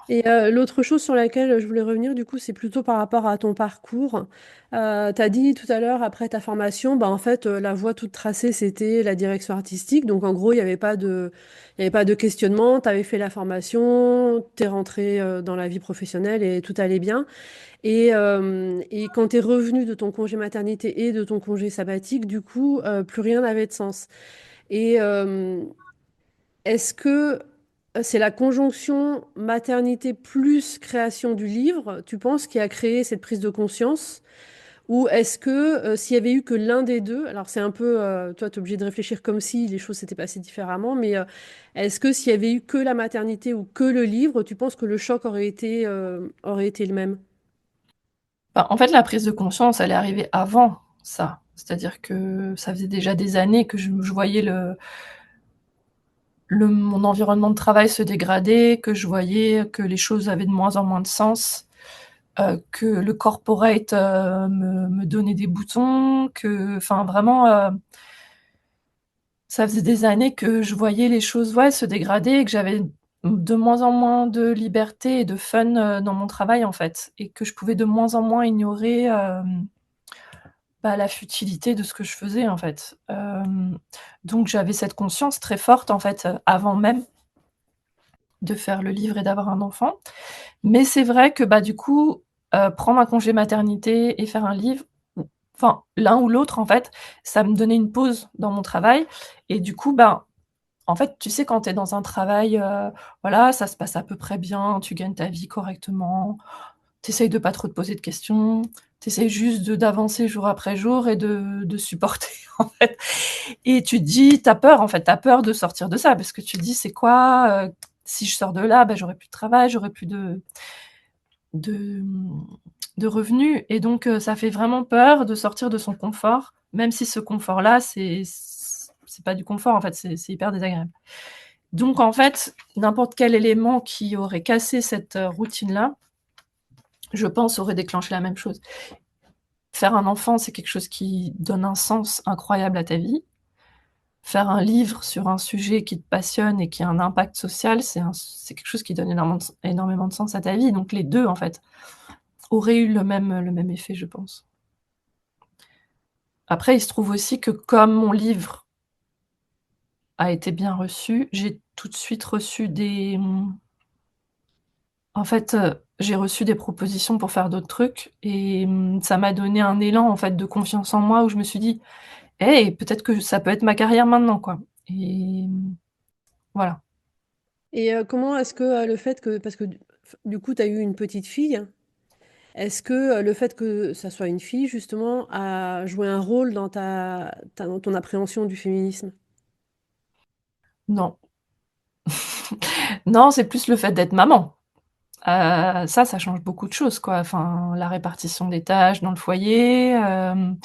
Et l'autre chose sur laquelle je voulais revenir, du coup, c'est plutôt par rapport à ton parcours. Tu as dit tout à l'heure, après ta formation, bah, en fait, la voie toute tracée, c'était la direction artistique. Donc, en gros, il y avait pas de questionnement. Tu avais fait la formation, tu es rentré dans la vie professionnelle et tout allait bien. Et quand tu es revenu de ton congé maternité et de ton congé sabbatique, du coup, plus rien n'avait de sens. Et est-ce que c'est la conjonction maternité plus création du livre, tu penses, qui a créé cette prise de conscience? Ou est-ce que s'il y avait eu que l'un des deux, alors c'est un peu, toi, tu es obligé de réfléchir comme si les choses s'étaient passées différemment, mais est-ce que s'il y avait eu que la maternité ou que le livre, tu penses que le choc aurait été le même? Bah, en fait, la prise de conscience, elle est arrivée avant ça. C'est-à-dire que ça faisait déjà des années que je voyais mon environnement de travail se dégrader, que je voyais que les choses avaient de moins en moins de sens, que le corporate, me donnait des boutons, que enfin vraiment, ça faisait des années que je voyais les choses, ouais, se dégrader et que j'avais de moins en moins de liberté et de fun, dans mon travail, en fait et que je pouvais de moins en moins ignorer, bah, la futilité de ce que je faisais, en fait. Donc j'avais cette conscience très forte, en fait, avant même de faire le livre et d'avoir un enfant. Mais c'est vrai que, bah, du coup, prendre un congé maternité et faire un livre, ou enfin, l'un ou l'autre, en fait, ça me donnait une pause dans mon travail et du coup, ben, en fait, tu sais, quand tu es dans un travail, voilà, ça se passe à peu près bien, tu gagnes ta vie correctement, tu essayes de pas trop te poser de questions, tu essayes juste d'avancer jour après jour et de supporter, en fait et tu te dis tu as peur, en fait, tu as peur de sortir de ça parce que tu te dis: «C'est quoi, si je sors de là, bah, j'aurai plus de travail, j'aurai plus de, mmh, de revenus» et donc ça fait vraiment peur de sortir de son confort, même si ce confort-là, c'est pas du confort, en fait, c'est hyper désagréable. Donc en fait, n'importe quel élément qui aurait cassé cette, routine-là, je pense aurait déclenché la même chose. Faire un enfant, c'est quelque chose qui donne un sens incroyable à ta vie. Faire un livre sur un sujet qui te passionne et qui a un impact social, c'est quelque chose qui donne énormément de sens à ta vie. Donc les 2 en fait, auraient eu le même effet, je pense. Après, il se trouve aussi que comme mon livre a été bien reçu, j'ai tout de suite reçu en fait, j'ai reçu des propositions pour faire d'autres trucs et ça m'a donné un élan, en fait, de confiance en moi où je me suis dit: «Hey, peut-être que ça peut être ma carrière maintenant, quoi» et voilà. Et comment est-ce que le fait que, parce que du coup, tu as eu une petite fille, est-ce que le fait que ça soit une fille, justement, a joué un rôle dans dans ton appréhension du féminisme? Non. Non, c'est plus le fait d'être maman. Ça change beaucoup de choses, quoi. Enfin, la répartition des tâches dans le foyer, la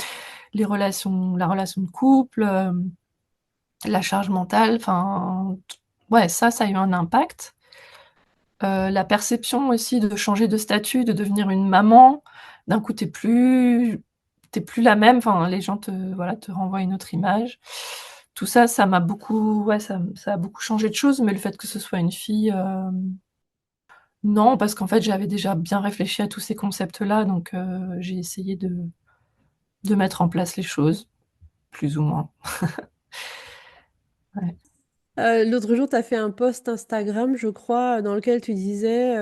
relation de couple, la charge mentale, enfin, t ouais, ça a eu un impact. La perception aussi de changer de statut, de devenir une maman, d'un coup, tu es plus la même, enfin, les gens voilà, te renvoient une autre image. Tout ça, ça m'a beaucoup ouais, ça a beaucoup changé de choses, mais le fait que ce soit une fille, non, parce qu'en fait, j'avais déjà bien réfléchi à tous ces concepts-là, donc j'ai essayé de mettre en place les choses, plus ou moins. Ouais. L'autre jour, tu as fait un post Instagram, je crois, dans lequel tu disais,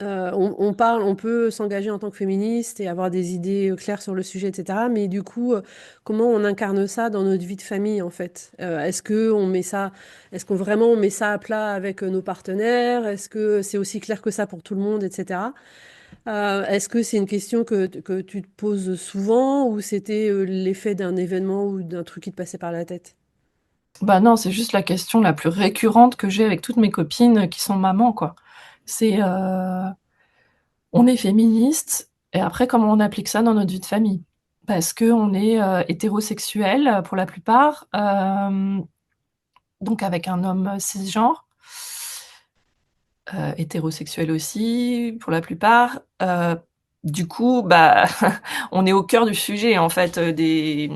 on peut s'engager en tant que féministe et avoir des idées claires sur le sujet, etc. Mais du coup, comment on incarne ça dans notre vie de famille, en fait? Est-ce qu'on vraiment on met ça à plat avec nos partenaires? Est-ce que c'est aussi clair que ça pour tout le monde, etc. Est-ce que c'est une question que tu te poses souvent ou c'était l'effet d'un événement ou d'un truc qui te passait par la tête? Bah, non, c'est juste la question la plus récurrente que j'ai avec toutes mes copines qui sont mamans, quoi. C'est, on est féministes et après comment on applique ça dans notre vie de famille? Parce qu'on est, hétérosexuels, pour la plupart, donc avec un homme cisgenre. hétérosexuels aussi, pour la plupart. Du coup, bah, on est au cœur du sujet, en fait, des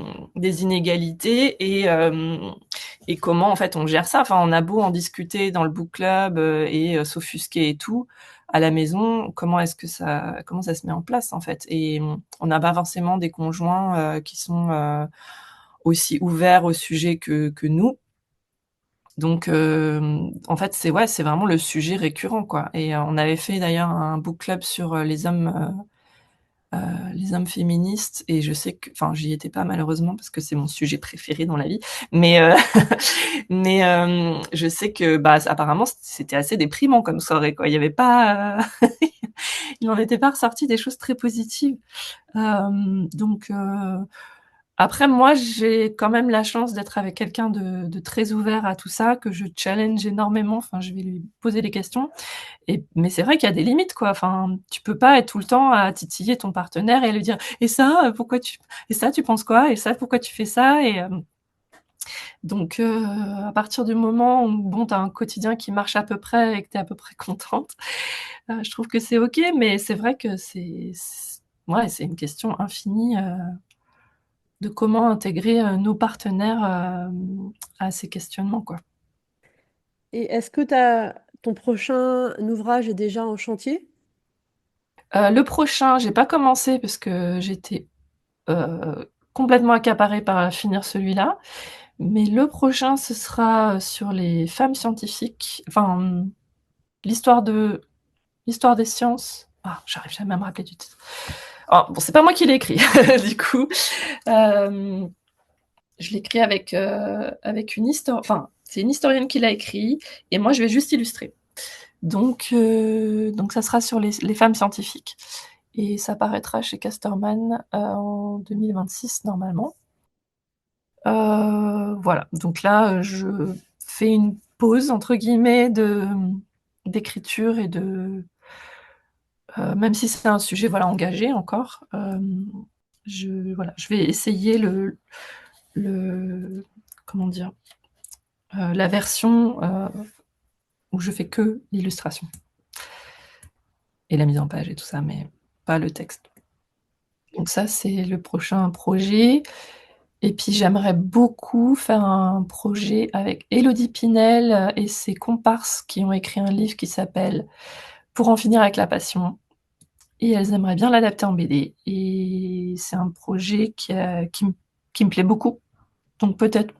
inégalités et comment, en fait, on gère ça. Enfin, on a beau en discuter dans le book club, et s'offusquer et tout, à la maison, comment ça se met en place, en fait? Et on n'a pas forcément des conjoints, qui sont, aussi ouverts au sujet que nous. Donc, en fait, c'est vraiment le sujet récurrent, quoi. Et on avait fait d'ailleurs un book club sur les hommes féministes. Et je sais que, enfin, j'y étais pas malheureusement parce que c'est mon sujet préféré dans la vie. Mais, mais je sais que, bah, apparemment, c'était assez déprimant comme soirée, quoi. Il y avait pas, il n'en était pas ressorti des choses très positives. Donc, après, moi, j'ai quand même la chance d'être avec quelqu'un de très ouvert à tout ça, que je challenge énormément. Enfin, je vais lui poser des questions. Mais c'est vrai qu'il y a des limites, quoi. Enfin, tu peux pas être tout le temps à titiller ton partenaire et lui dire, et ça, et ça, tu penses quoi? Et ça, pourquoi tu fais ça? Donc, à partir du moment où, bon, t'as un quotidien qui marche à peu près et que t'es à peu près contente, je trouve que c'est OK. Mais c'est vrai que ouais, c'est une question infinie, de comment intégrer nos partenaires à ces questionnements, quoi. Et est-ce que ton prochain ouvrage est déjà en chantier? Le prochain, j'ai pas commencé parce que j'étais complètement accaparée par finir celui-là. Mais le prochain, ce sera sur les femmes scientifiques, enfin l'histoire des sciences. Ah, j'arrive jamais à me rappeler du titre. Oh, bon, c'est pas moi qui l'ai écrit, du coup. Euh, je l'ai écrit avec une histoire. Enfin, c'est une historienne qui l'a écrit, et moi je vais juste illustrer. Donc ça sera sur les femmes scientifiques. Et ça paraîtra chez Casterman en 2026 normalement. Voilà, donc là, je fais une pause entre guillemets d'écriture et même si c'est un sujet voilà engagé encore, je vais essayer le comment dire, la version où je fais que l'illustration et la mise en page et tout ça, mais pas le texte. Donc ça, c'est le prochain projet. Et puis j'aimerais beaucoup faire un projet avec Élodie Pinel et ses comparses qui ont écrit un livre qui s'appelle Pour en finir avec la passion. Et elles aimeraient bien l'adapter en BD. Et c'est un projet qui me plaît beaucoup. Donc peut-être,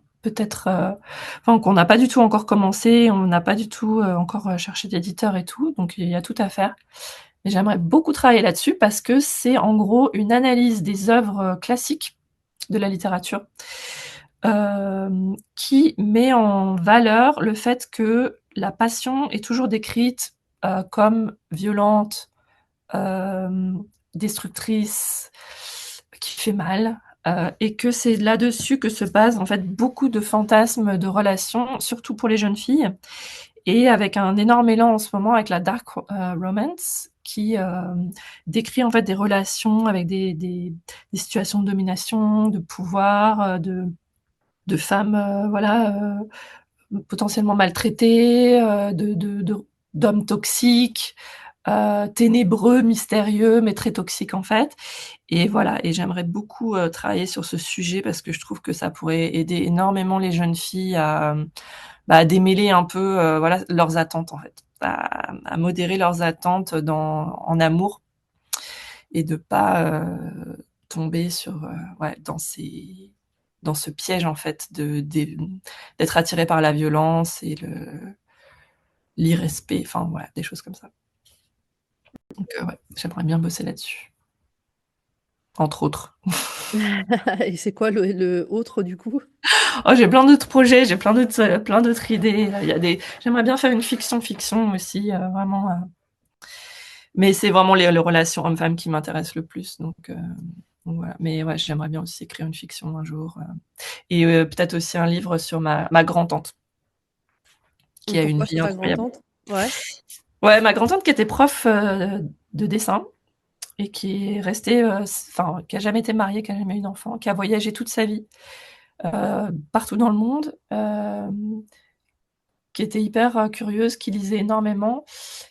enfin, qu'on n'a pas du tout encore commencé, on n'a pas du tout encore cherché d'éditeur et tout, donc il y a tout à faire. Mais j'aimerais beaucoup travailler là-dessus parce que c'est en gros une analyse des œuvres classiques de la littérature, qui met en valeur le fait que la passion est toujours décrite comme violente, euh, destructrice, qui fait mal, et que c'est là-dessus que se basent en fait beaucoup de fantasmes de relations, surtout pour les jeunes filles, et avec un énorme élan en ce moment avec la dark romance qui décrit en fait des relations avec des situations de domination, de pouvoir, de femmes voilà potentiellement maltraités, d'hommes toxiques, ténébreux, mystérieux, mais très toxiques en fait. Et voilà, et j'aimerais beaucoup travailler sur ce sujet parce que je trouve que ça pourrait aider énormément les jeunes filles à démêler un peu voilà, leurs attentes en fait, à modérer leurs attentes en amour et de pas tomber sur ouais, dans ce piège en fait d'être attiré par la violence et l'irrespect, enfin voilà, des choses comme ça. Donc ouais, j'aimerais bien bosser là-dessus, entre autres. Et c'est quoi le autre du coup? Oh, j'ai plein d'autres projets, j'ai plein d'autres idées. J'aimerais bien faire une fiction aussi, vraiment. Mais c'est vraiment les relations hommes-femmes qui m'intéressent le plus, donc voilà. Mais ouais, j'aimerais bien aussi écrire une fiction un jour, et peut-être aussi un livre sur ma grand-tante, qui a une Pourquoi c'est vie ta incroyable. grand-tante? Ouais. Ouais, ma grand-tante qui était prof de dessin et qui est restée, enfin, qui a jamais été mariée, qui a jamais eu d'enfant, qui a voyagé toute sa vie partout dans le monde, qui était hyper, curieuse, qui lisait énormément,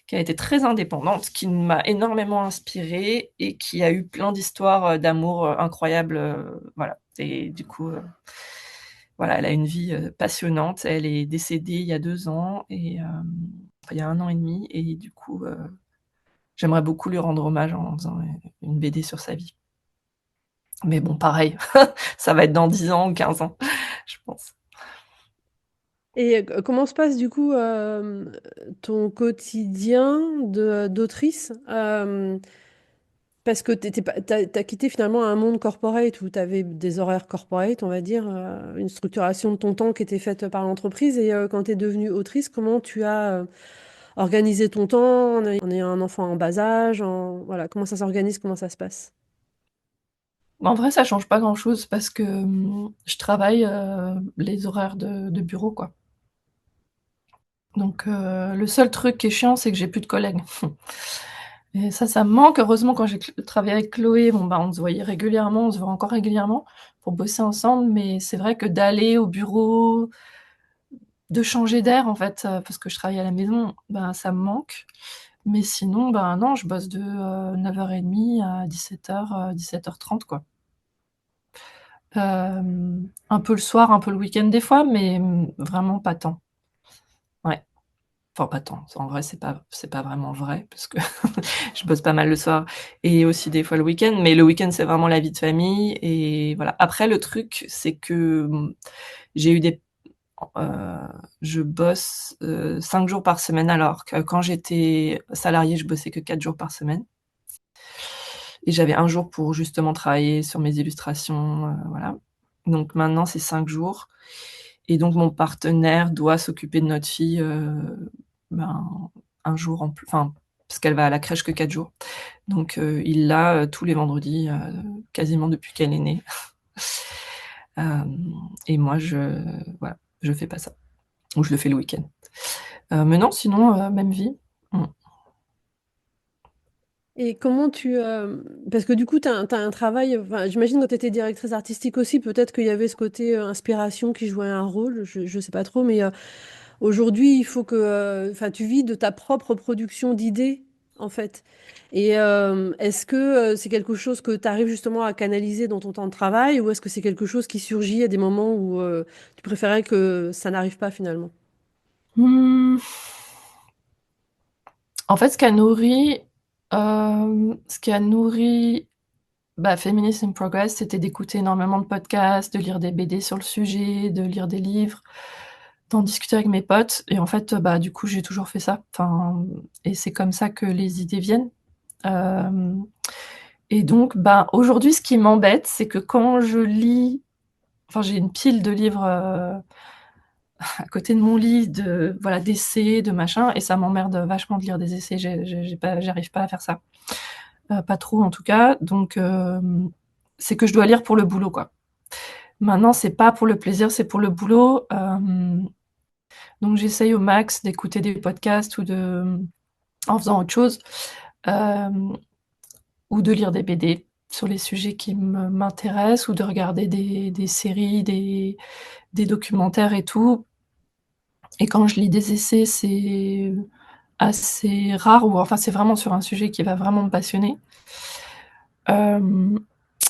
qui a été très indépendante, qui m'a énormément inspirée et qui a eu plein d'histoires, d'amour, incroyables, voilà et du coup, voilà, elle a une vie, passionnante. Elle est décédée il y a 2 ans et enfin il y a 1 an et demi et du coup, j'aimerais beaucoup lui rendre hommage en faisant une BD sur sa vie. Mais bon, pareil, ça va être dans 10 ans ou 15 ans, je pense. Et comment se passe du coup, ton quotidien de d'autrice? Parce que tu pas tu quitté finalement un monde corporate où tu avais des horaires corporate, on va dire, une structuration de ton temps qui était faite par l'entreprise et quand tu es devenue autrice, comment tu as, organisé ton temps en ayant un enfant en bas âge, voilà, comment ça s'organise? Comment ça se passe? Bah, en vrai, ça change pas grand-chose parce que, je travaille, les horaires de bureau, quoi. Donc le seul truc qui est chiant, c'est que j'ai plus de collègues et ça me manque. Heureusement, quand j'ai travaillé avec Chloé, bon, bah, on se voyait régulièrement, on se voit encore régulièrement pour bosser ensemble, mais c'est vrai que d'aller au bureau, de changer d'air, en fait, parce que je travaille à la maison, ben, ça me manque. Mais sinon, ben, non, je bosse de, 9:30 à 17:00, 17:30, quoi. Un peu le soir, un peu le week-end des fois, mais vraiment pas tant. Ouais, enfin pas tant. En vrai, c'est pas vraiment vrai parce que je bosse pas mal le soir et aussi des fois le week-end, mais le week-end, c'est vraiment la vie de famille et voilà. Après le truc, c'est que, j'ai eu des heu, je bosse, 5 jours par semaine alors que quand j'étais salariée, je bossais que 4 jours par semaine et j'avais 1 jour pour justement travailler sur mes illustrations, voilà. Donc maintenant, c'est 5 jours et donc mon partenaire doit s'occuper de notre fille, ben, 1 jour en plus enfin, parce qu'elle va à la crèche que 4 jours. Donc il l'a, tous les vendredis, quasiment depuis qu'elle est née. Et moi voilà, je fais pas ça ou je le fais le week-end. Mais non, sinon, même vie. Mmh. Et comment parce que du coup, tu as un travail, enfin, j'imagine quand tu étais directrice artistique aussi, peut-être qu'il y avait ce côté, inspiration qui jouait un rôle, je sais pas trop, mais aujourd'hui, il faut que, enfin, tu vis de ta propre production d'idées, en fait. Et est-ce que c'est quelque chose que tu arrives justement à canaliser dans ton temps de travail ou est-ce que c'est quelque chose qui surgit à des moments où tu préférais que ça n'arrive pas finalement? Mmh, en fait, ce qui a nourri, bah, Feminism in Progress, c'était d'écouter énormément de podcasts, de lire des BD sur le sujet, de lire des livres, d'en discuter avec mes potes et en fait, bah, du coup, j'ai toujours fait ça. Enfin et c'est comme ça que les idées viennent. Hem Et donc, ben, aujourd'hui, ce qui m'embête, c'est que quand je lis enfin, j'ai une pile de livres, à côté de mon lit de voilà, d'essais, de machin et ça m'emmerde vachement de lire des essais. J'ai pas j'arrive pas à faire ça. Pas trop en tout cas, donc c'est que je dois lire pour le boulot, quoi. Maintenant, c'est pas pour le plaisir, c'est pour le boulot, donc j'essaye au max d'écouter des podcasts ou en faisant autre chose, hem ou de lire des BD sur les sujets qui m'intéressent ou de regarder des séries, des documentaires et tout et quand je lis des essais, c'est assez rare ou enfin, c'est vraiment sur un sujet qui va vraiment me passionner. Hem,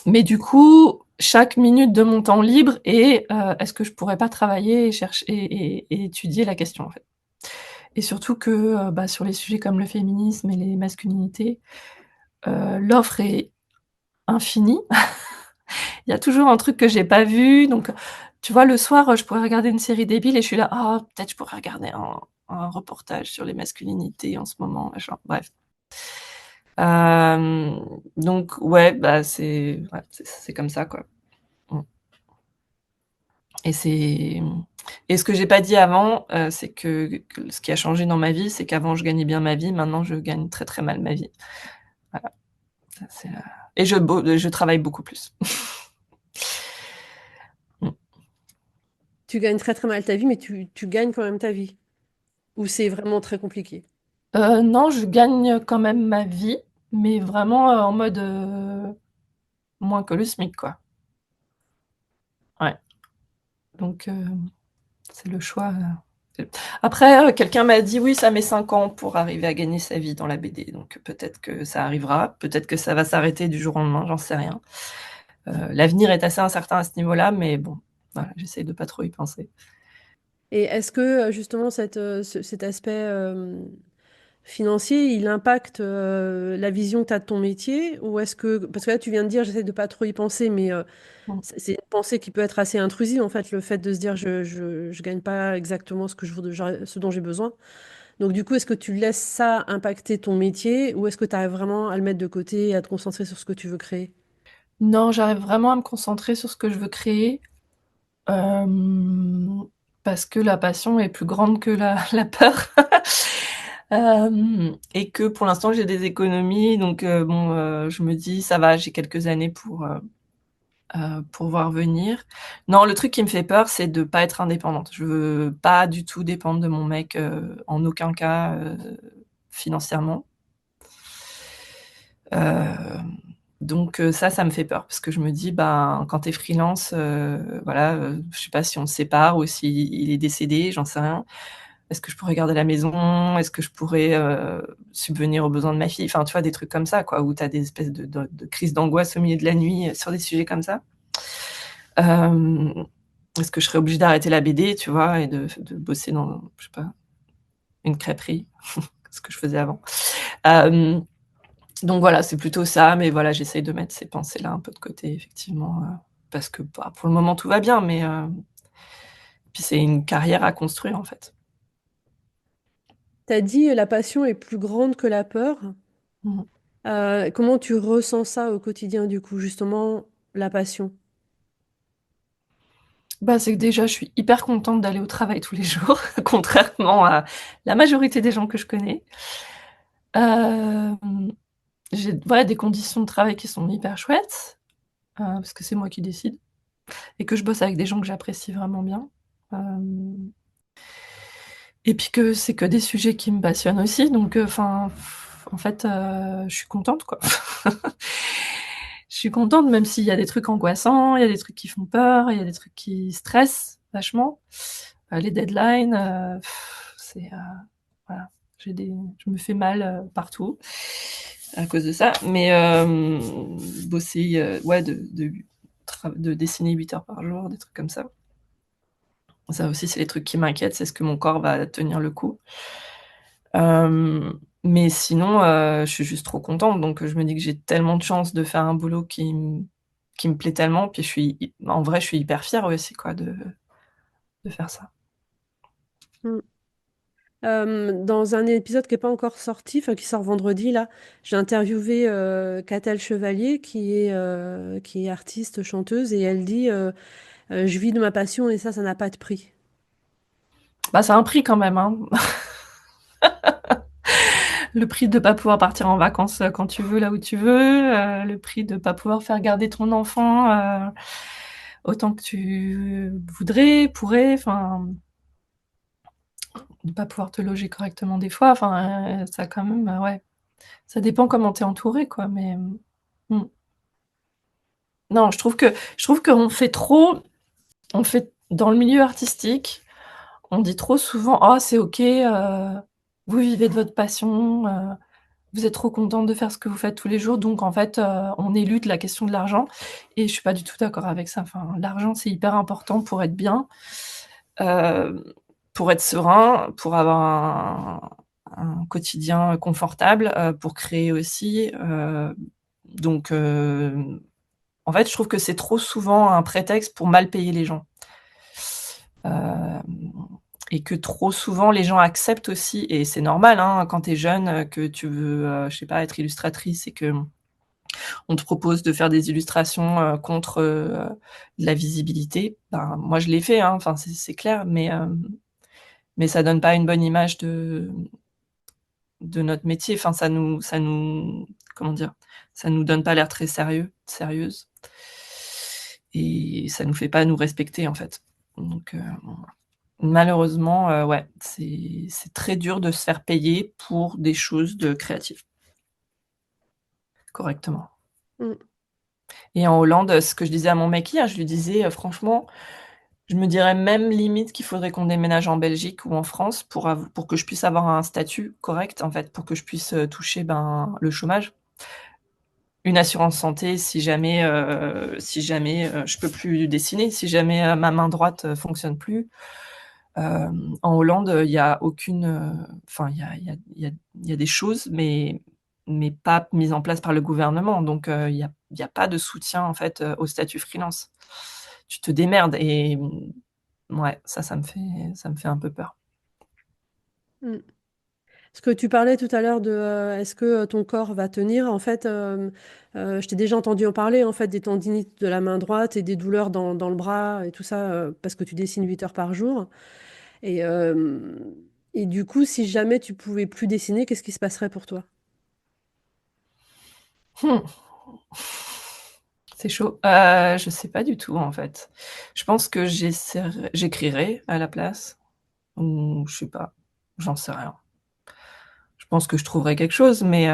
mais du coup, chaque minute de mon temps libre est, est-ce que je pourrais pas travailler et chercher et étudier la question, en fait? Et surtout que, bah, sur les sujets comme le féminisme et les masculinités, l'offre est infinie. Il y a toujours un truc que j'ai pas vu, donc tu vois, le soir, je pourrais regarder une série débile et je suis là: «Ah, peut-être je pourrais regarder un reportage sur les masculinités en ce moment», machin, bref. Donc ouais, bah, c'est comme ça, quoi. Mmh et c'est et ce que j'ai pas dit avant, c'est que ce qui a changé dans ma vie, c'est qu'avant je gagnais bien ma vie, maintenant je gagne très, très mal ma vie. Voilà, ça c'est, et je travaille beaucoup plus. Mmh. Tu gagnes très très mal ta vie, mais tu gagnes quand même ta vie? Ou c'est vraiment très compliqué? Non, je gagne quand même ma vie, mais vraiment, en mode, moins que le SMIC, quoi. Ouais, donc c'est le choix, Après, quelqu'un m'a dit: «Oui, ça met 5 ans pour arriver à gagner sa vie dans la BD», donc peut-être que ça arrivera, peut-être que ça va s'arrêter du jour au lendemain, j'en sais rien. L'avenir est assez incertain à ce niveau-là, mais bon, voilà, j'essaye de pas trop y penser. Et est-ce que, justement cet aspect, financier, il impacte, la vision que tu as de ton métier? Ou est-ce que parce que là, tu viens de dire: «J'essaie de pas trop y penser», mais Mmh. c'est une pensée qui peut être assez intrusive, en fait, le fait de se dire: «Je gagne pas exactement ce dont j'ai besoin». Donc du coup, est-ce que tu laisses ça impacter ton métier ou est-ce que tu arrives vraiment à le mettre de côté et à te concentrer sur ce que tu veux créer? Non, j'arrive vraiment à me concentrer sur ce que je veux créer, hem, parce que la passion est plus grande que la la peur. Et que pour l'instant, j'ai des économies, donc bon, je me dis: «Ça va, j'ai quelques années pour voir venir». Non, le truc qui me fait peur, c'est de pas être indépendante. Je veux pas du tout dépendre de mon mec, en aucun cas, financièrement. Hem, donc ça me fait peur parce que je me dis: «Ben, quand tu es freelance, voilà, je sais pas si on se sépare ou s'il est décédé, j'en sais rien. Est-ce que je pourrais garder la maison? Est-ce que je pourrais, subvenir aux besoins de ma fille?» Enfin, tu vois, des trucs comme ça, quoi, où tu as des espèces de crises d'angoisse au milieu de la nuit, sur des sujets comme ça. Hem, est-ce que je serais obligée d'arrêter la BD, tu vois? Et de bosser dans, je sais pas, une crêperie, ce que je faisais avant. Hem, donc voilà, c'est plutôt ça, mais voilà, j'essaye de mettre ces pensées-là un peu de côté effectivement, parce que, bah, pour le moment tout va bien, mais puis c'est une carrière à construire, en fait. Tu as dit, la passion est plus grande que la peur. Mmh mh. Comment tu ressens ça au quotidien, du coup, justement, la passion? Bah, c'est que déjà, je suis hyper contente d'aller au travail tous les jours, contrairement à la majorité des gens que je connais. Hem, j'ai, voilà, des conditions de travail qui sont hyper chouettes, parce que c'est moi qui décide et que je bosse avec des gens que j'apprécie vraiment bien. Hem et puis que c'est que des sujets qui me passionnent aussi, donc enfin, en fait, je suis contente, quoi. Je suis contente même s'il y a des trucs angoissants, il y a des trucs qui font peur, il y a des trucs qui stressent vachement. Les deadlines, c'est, voilà, je me fais mal, partout à cause de ça, mais bosser, ouais, de dessiner 8 heures par jour, des trucs comme ça. Ça aussi, c'est les trucs qui m'inquiètent, c'est est-ce que mon corps va tenir le coup? Mais sinon, je suis juste trop contente, donc je me dis que j'ai tellement de chance de faire un boulot qui me plaît tellement, puis en vrai, je suis hyper fière aussi, quoi, de faire ça. Mmh. Dans un épisode qui est pas encore sorti, enfin qui sort vendredi là, j'ai interviewé, Catel Chevalier qui est artiste, chanteuse et elle dit, «Je vis de ma passion et ça n'a pas de prix». Bah, ça a un prix quand même, hein. Le prix de pas pouvoir partir en vacances, quand tu veux, là où tu veux, le prix de pas pouvoir faire garder ton enfant, autant que tu voudrais, pourrais, enfin, de pas pouvoir te loger correctement des fois, enfin, ça quand même, ouais, ça dépend comment tu es entouré, quoi, mais mmh. Non, je trouve qu'on fait trop, on fait dans le milieu artistique, on dit trop souvent: «Oh, c'est OK, vous vivez de votre passion, vous êtes trop contente de faire ce que vous faites tous les jours», donc en fait, on élude la question de l'argent et je suis pas du tout d'accord avec ça. Enfin, l'argent, c'est hyper important pour être bien, hem, pour être serein, pour avoir un quotidien confortable, pour créer aussi, donc en fait, je trouve que c'est trop souvent un prétexte pour mal payer les gens. Hem et que trop souvent les gens acceptent aussi, et c'est normal, hein, quand tu es jeune, que tu veux, je sais pas, être illustratrice et qu'on te propose de faire des illustrations, contre, de la visibilité. Ben, moi je l'ai fait, hein, enfin c'est clair, mais ça donne pas une bonne image de notre métier. Enfin ça nous comment dire? Ça nous donne pas l'air très sérieuse et ça nous fait pas nous respecter, en fait. Donc malheureusement, ouais, c'est très dur de se faire payer pour des choses de créatif, correctement. Mmh. Et en Hollande, ce que je disais à mon mec hier, je lui disais: «Franchement, Je me dirais même limite qu'il faudrait qu'on déménage en Belgique ou en France pour que je puisse avoir un statut correct, en fait, pour que je puisse, toucher, ben, le chômage. Une assurance santé si jamais, je peux plus dessiner, si jamais, ma main droite, fonctionne plus. En Hollande, il y a aucune, enfin, il y a des choses, mais pas mises en place par le gouvernement. Donc, il y a pas de soutien, en fait, au statut freelance. Tu te démerdes et ouais, ça me fait un peu peur. Mmh. Ce que tu parlais tout à l'heure de, est-ce que, ton corps va tenir? En fait, je t'ai déjà entendu en parler, en fait, des tendinites de la main droite et des douleurs dans le bras et tout ça, parce que tu dessines 8 heures par jour et hem et du coup, si jamais tu pouvais plus dessiner, qu'est-ce qui se passerait pour toi? Mmh. C'est chaud. Je sais pas du tout, en fait. Je pense que j'écrirais à la place ou je sais pas, j'en sais rien. Je pense que je trouverais quelque chose, mais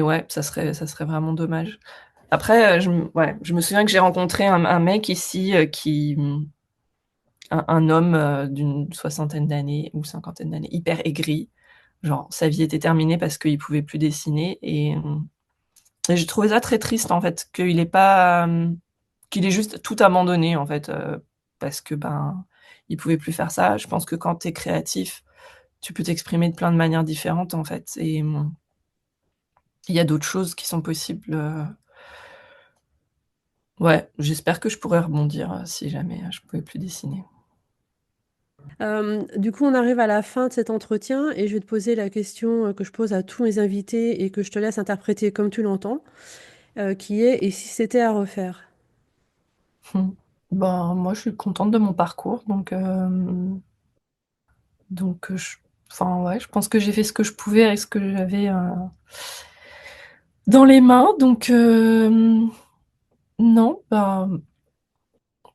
ouais, ça serait vraiment dommage. Après, je me souviens que j'ai rencontré un mec ici, un homme, d'une soixantaine d'années ou cinquantaine d'années, hyper aigri. Genre sa vie était terminée parce qu'il pouvait plus dessiner et j'ai trouvé ça très triste, en fait, qu'il ait juste tout abandonné, en fait, parce que, ben, il pouvait plus faire ça. Je pense que quand tu es créatif, tu peux t'exprimer de plein de manières différentes, en fait et il y a d'autres choses qui sont possibles, ouais, j'espère que je pourrais rebondir, si jamais, je pouvais plus dessiner. Du coup, on arrive à la fin de cet entretien et je vais te poser la question, que je pose à tous mes invités et que je te laisse interpréter comme tu l'entends, qui est: «Et si c'était à refaire?» Mmh. Ben, moi, je suis contente de mon parcours je enfin, ouais, je pense que j'ai fait ce que je pouvais avec ce que j'avais, dans les mains non, ben,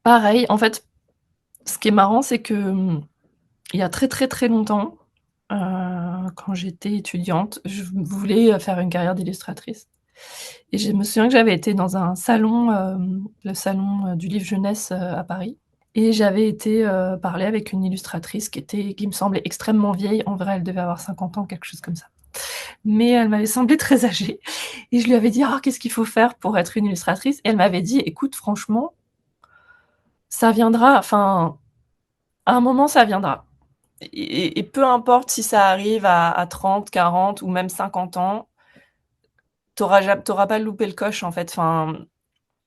pareil. En fait, ce qui est marrant, c'est que, il y a très, très, très longtemps, quand j'étais étudiante, je voulais, faire une carrière d'illustratrice et je me souviens que j'avais été dans un salon, le salon, du livre jeunesse, à Paris et j'avais été, parler avec une illustratrice qui me semblait extrêmement vieille. En vrai, elle devait avoir 50 ans, quelque chose comme ça. Mais elle m'avait semblé très âgée et je lui avais dit: «Ah, qu'est-ce qu'il faut faire pour être une illustratrice?» et elle m'avait dit: «Écoute, franchement, ça viendra, enfin, à un moment, ça viendra et peu importe si ça arrive à 30, 40 ou même 50 ans, tu auras pas loupé le coche, en fait. Enfin,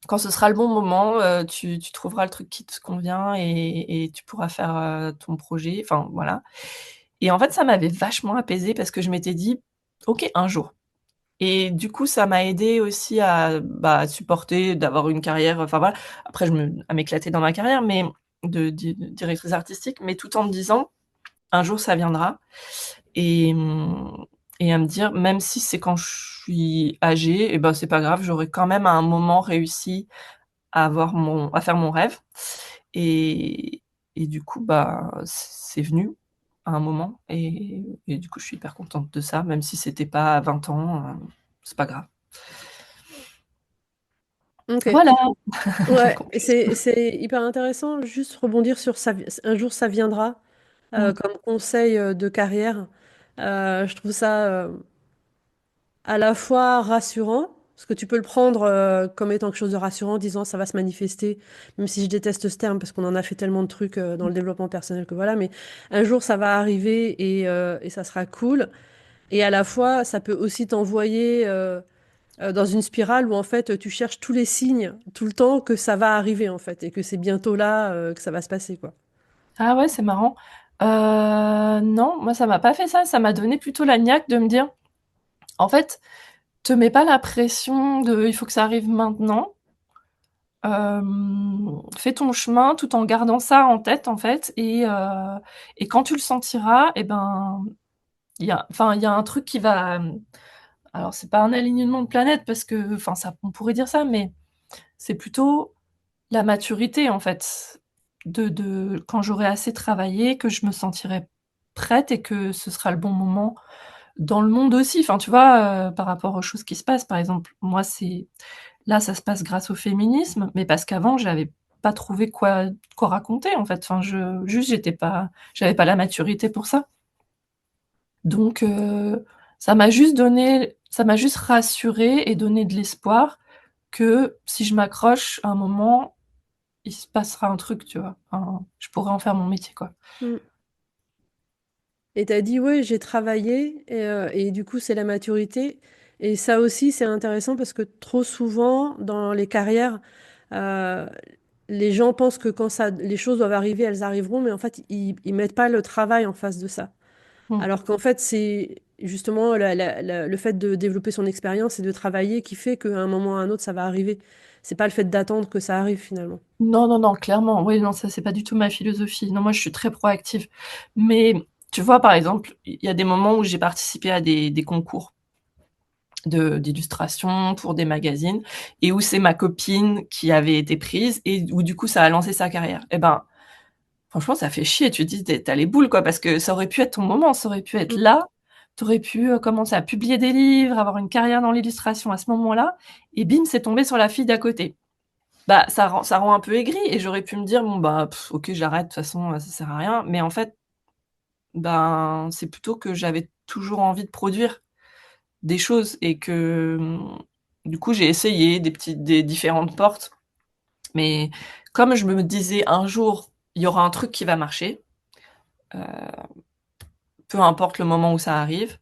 quand ce sera le bon moment, tu trouveras le truc qui te convient et tu pourras faire, ton projet». Enfin, voilà et en fait, ça m'avait vachement apaisée parce que je m'étais dit: «OK, un jour». Et du coup, ça m'a aidée aussi à, bah, supporter, d'avoir une carrière, enfin voilà. Après à m'éclater dans ma carrière, mais de directrice artistique, mais tout en me disant: «Un jour ça viendra» et et à me dire: «Même si c'est quand je suis âgée et ben, c'est pas grave, j'aurai quand même à un moment réussi à faire mon rêve» et et du coup, bah, c'est venu à un moment et du coup, je suis hyper contente de ça, même si c'était pas à 20 ans, c'est pas grave. OK. Voilà, la Ouais, et conclusion. c'est hyper intéressant, juste rebondir sur ça vi «Un jour ça viendra», Mmh. comme conseil, de carrière. Je trouve ça, à la fois rassurant, parce que tu peux le prendre, comme étant quelque chose de rassurant, en disant: «Ça va se manifester», même si je déteste ce terme parce qu'on en a fait tellement de trucs, dans le développement personnel que voilà, mais un jour ça va arriver et ça sera cool et à la fois, ça peut aussi t'envoyer, dans une spirale où en fait, tu cherches tous les signes, tout le temps, que ça va arriver en fait et que c'est bientôt là, que ça va se passer, quoi. Ah ouais, c'est marrant. Non, moi ça m'a pas fait ça, ça m'a donné plutôt la niaque de me dire: «En fait, te mets pas la pression de il faut que ça arrive maintenant, fais ton chemin tout en gardant ça en tête, en fait et quand tu le sentiras et ben, il y a un truc qui va, alors c'est pas un alignement de planètes parce que enfin ça on pourrait dire ça, mais c'est plutôt la maturité, en fait, de quand j'aurai assez travaillé, que je me sentirai prête et que ce sera le bon moment dans le monde aussi. Enfin, tu vois, par rapport aux choses qui se passent, par exemple, moi, c'est là, ça se passe grâce au féminisme, mais parce qu'avant, j'avais pas trouvé quoi raconter, en fait. Enfin, juste, j'avais pas la maturité pour ça. Donc, ça m'a juste rassurée et donné de l'espoir que si je m'accroche, à un moment, il se passera un truc, tu vois. Enfin, je pourrais en faire mon métier, quoi. Mmh. Et tu as dit: «Ouais, j'ai travaillé» et du coup, c'est la maturité et ça aussi, c'est intéressant parce que trop souvent, dans les carrières, heu, les gens pensent que quand ça les choses doivent arriver, elles arriveront, mais en fait, ils mettent pas le travail en face de ça. Mmh. Alors qu'en fait, c'est justement le fait de développer son expérience et de travailler qui fait qu'à un moment ou à un autre, ça va arriver. C'est pas le fait d'attendre que ça arrive finalement. Non, non, non, clairement. Oui, non, ça, c'est pas du tout ma philosophie. Non, moi, je suis très proactive. Mais tu vois, par exemple, il y a des moments où j'ai participé à des concours d'illustration pour des magazines et où c'est ma copine qui avait été prise et où du coup, ça a lancé sa carrière. Et ben, franchement, ça fait chier. Tu te dis, tu as les boules, quoi, parce que ça aurait pu être ton moment, ça aurait pu être Mmh, là. Tu aurais pu commencer à publier des livres, avoir une carrière dans l'illustration à ce moment-là, et bim, c'est tombé sur la fille d'à côté. Bah, ça rend un peu aigri et j'aurais pu me dire: «Bon, bah, OK, j'arrête, de toute façon, ça sert à rien». Mais en fait, ben, c'est plutôt que j'avais toujours envie de produire des choses et que, du coup, j'ai essayé des différentes portes. Mais comme je me disais: «Un jour, il y aura un truc qui va marcher, heu, peu importe le moment où ça arrive»,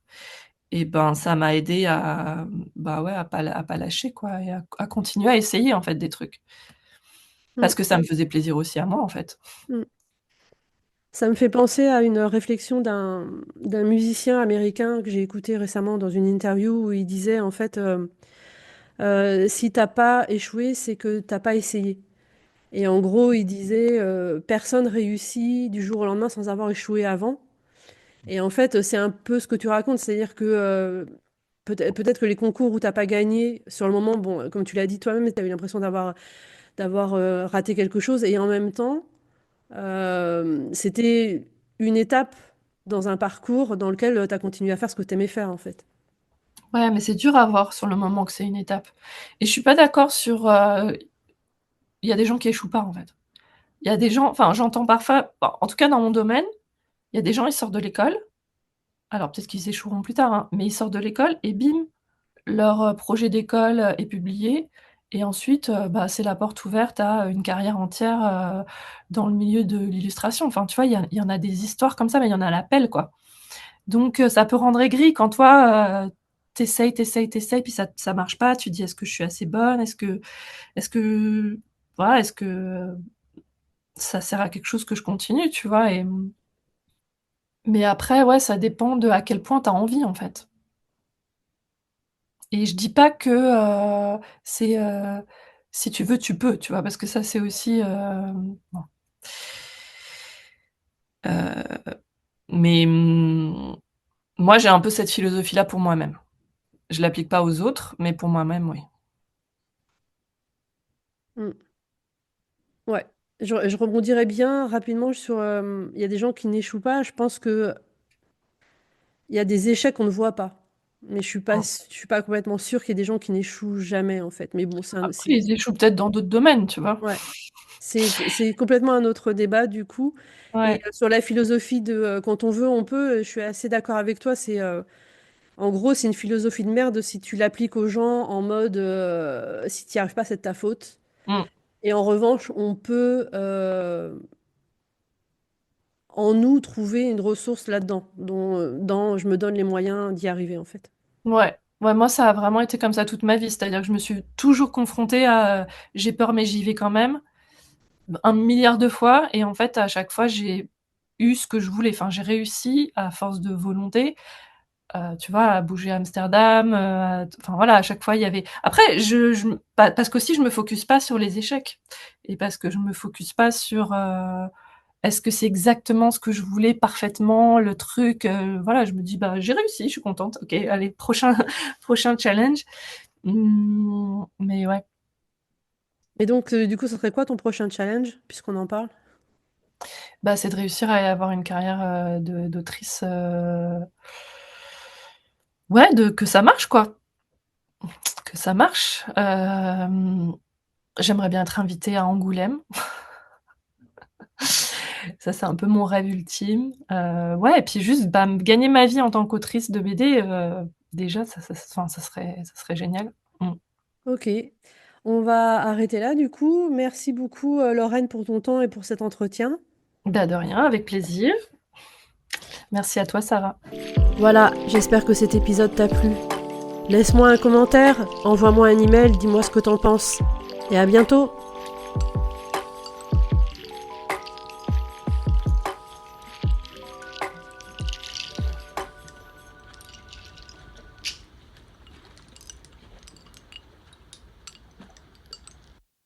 et ben, ça m'a aidée à, bah, ouais, à pas lâcher, quoi, et à continuer à essayer, en fait, des trucs. mmh, Parce que ça me faisait plaisir aussi à moi, en fait. mmh. Ça me fait penser à une réflexion d'un musicien américain que j'ai écouté récemment dans une interview où il disait en fait, «Si tu pas échoué, c'est que tu pas essayé» et en gros, il disait, «Personne réussit du jour au lendemain sans avoir échoué avant» et en fait, c'est un peu ce que tu racontes. C'est-à-dire que, peut-être que les concours où tu pas gagné, sur le moment, bon, comme tu l'as dit toi-même, tu as eu l'impression d'avoir, raté quelque chose et en même temps, c'était une étape dans un parcours dans lequel, tu as continué à faire ce que tu aimais faire, en fait. Ouais, mais c'est dur à voir sur le moment que c'est une étape et je suis pas d'accord sur, il y a des gens qui échouent pas, en fait. Il y a des gens, enfin, j'entends parfois, en tout cas dans mon domaine, il y a des gens, ils sortent de l'école, alors peut-être qu'ils échoueront plus tard, hein, mais ils sortent de l'école et bim, leur, projet d'école, est publié et ensuite, bah, c'est la porte ouverte à une carrière entière, dans le milieu de l'illustration. Enfin, tu vois, il y en a des histoires comme ça, mais il y en a à la pelle, quoi. Donc ça peut rendre aigri quand toi, tu essayes, puis ça marche pas. Tu dis: «Est-ce que je suis assez bonne? Est-ce que voilà, est-ce que ça sert à quelque chose que je continue?» Tu vois? Mais après, ouais, ça dépend de à quel point tu as envie, en fait. Et je dis pas que, c'est, si tu veux, tu peux, tu vois? Parce que ça, c'est aussi, bon, heu, mais moi, j'ai un peu cette philosophie-là pour moi-même. Je l'applique pas aux autres, mais pour moi-même, oui. Mmh. Ouais. Je rebondirais bien rapidement sur, il y a des gens qui n'échouent pas. Je pense qu'il y a des échecs qu'on ne voit pas. Mais Mmh. je suis pas complètement sûre qu'il y ait des gens qui n'échouent jamais, en fait. Mais bon, Après, ils échouent peut-être dans d'autres domaines, tu vois? ouais. C'est complètement un autre débat du coup et Ouais. sur la philosophie de, quand on veut, on peut, je suis assez d'accord avec toi. En gros, c'est une philosophie de merde si tu l'appliques aux gens en mode, «Si tu y arrives pas, c'est de ta faute» Mmh. et en revanche, on peut, en nous, trouver une ressource là-dedans, dans «je me donne les moyens d'y arriver», en fait. Ouais. Ouais, moi, ça a vraiment été comme ça toute ma vie. C'est-à-dire que je me suis toujours confrontée à, «J'ai peur, mais j'y vais quand même», un milliard de fois et en fait, à chaque fois, j'ai eu ce que je voulais. Enfin, j'ai réussi à force de volonté, tu vois, à bouger à Amsterdam, enfin voilà, à chaque fois il y avait après je me pa parce qu'aussi je me focus pas sur les échecs et parce que je me focus pas sur, est-ce que c'est exactement ce que je voulais parfaitement, le truc, voilà, je me dis: «Bah, j'ai réussi, je suis contente, OK, allez prochain prochain challenge». Mais ouais, Et donc, du coup, ça serait quoi ton prochain challenge, puisqu'on en parle? bah, c'est de réussir à avoir une carrière, de d'autrice, ouais, de que ça marche quoi, que ça marche. J'aimerais bien être invitée à Angoulême. Ça, c'est un peu mon rêve ultime. Ouais et puis juste, bah, gagner ma vie en tant qu'autrice de BD, déjà enfin, ça serait génial. Mmh. OK. On va arrêter là du coup. Merci beaucoup, Lorraine pour ton temps et pour cet entretien. Bah, de rien, avec plaisir. Merci à toi, Sarah. Voilà, j'espère que cet épisode t'a plu. Laisse-moi un commentaire, envoie-moi un email, dis-moi ce que t'en penses. Et à bientôt!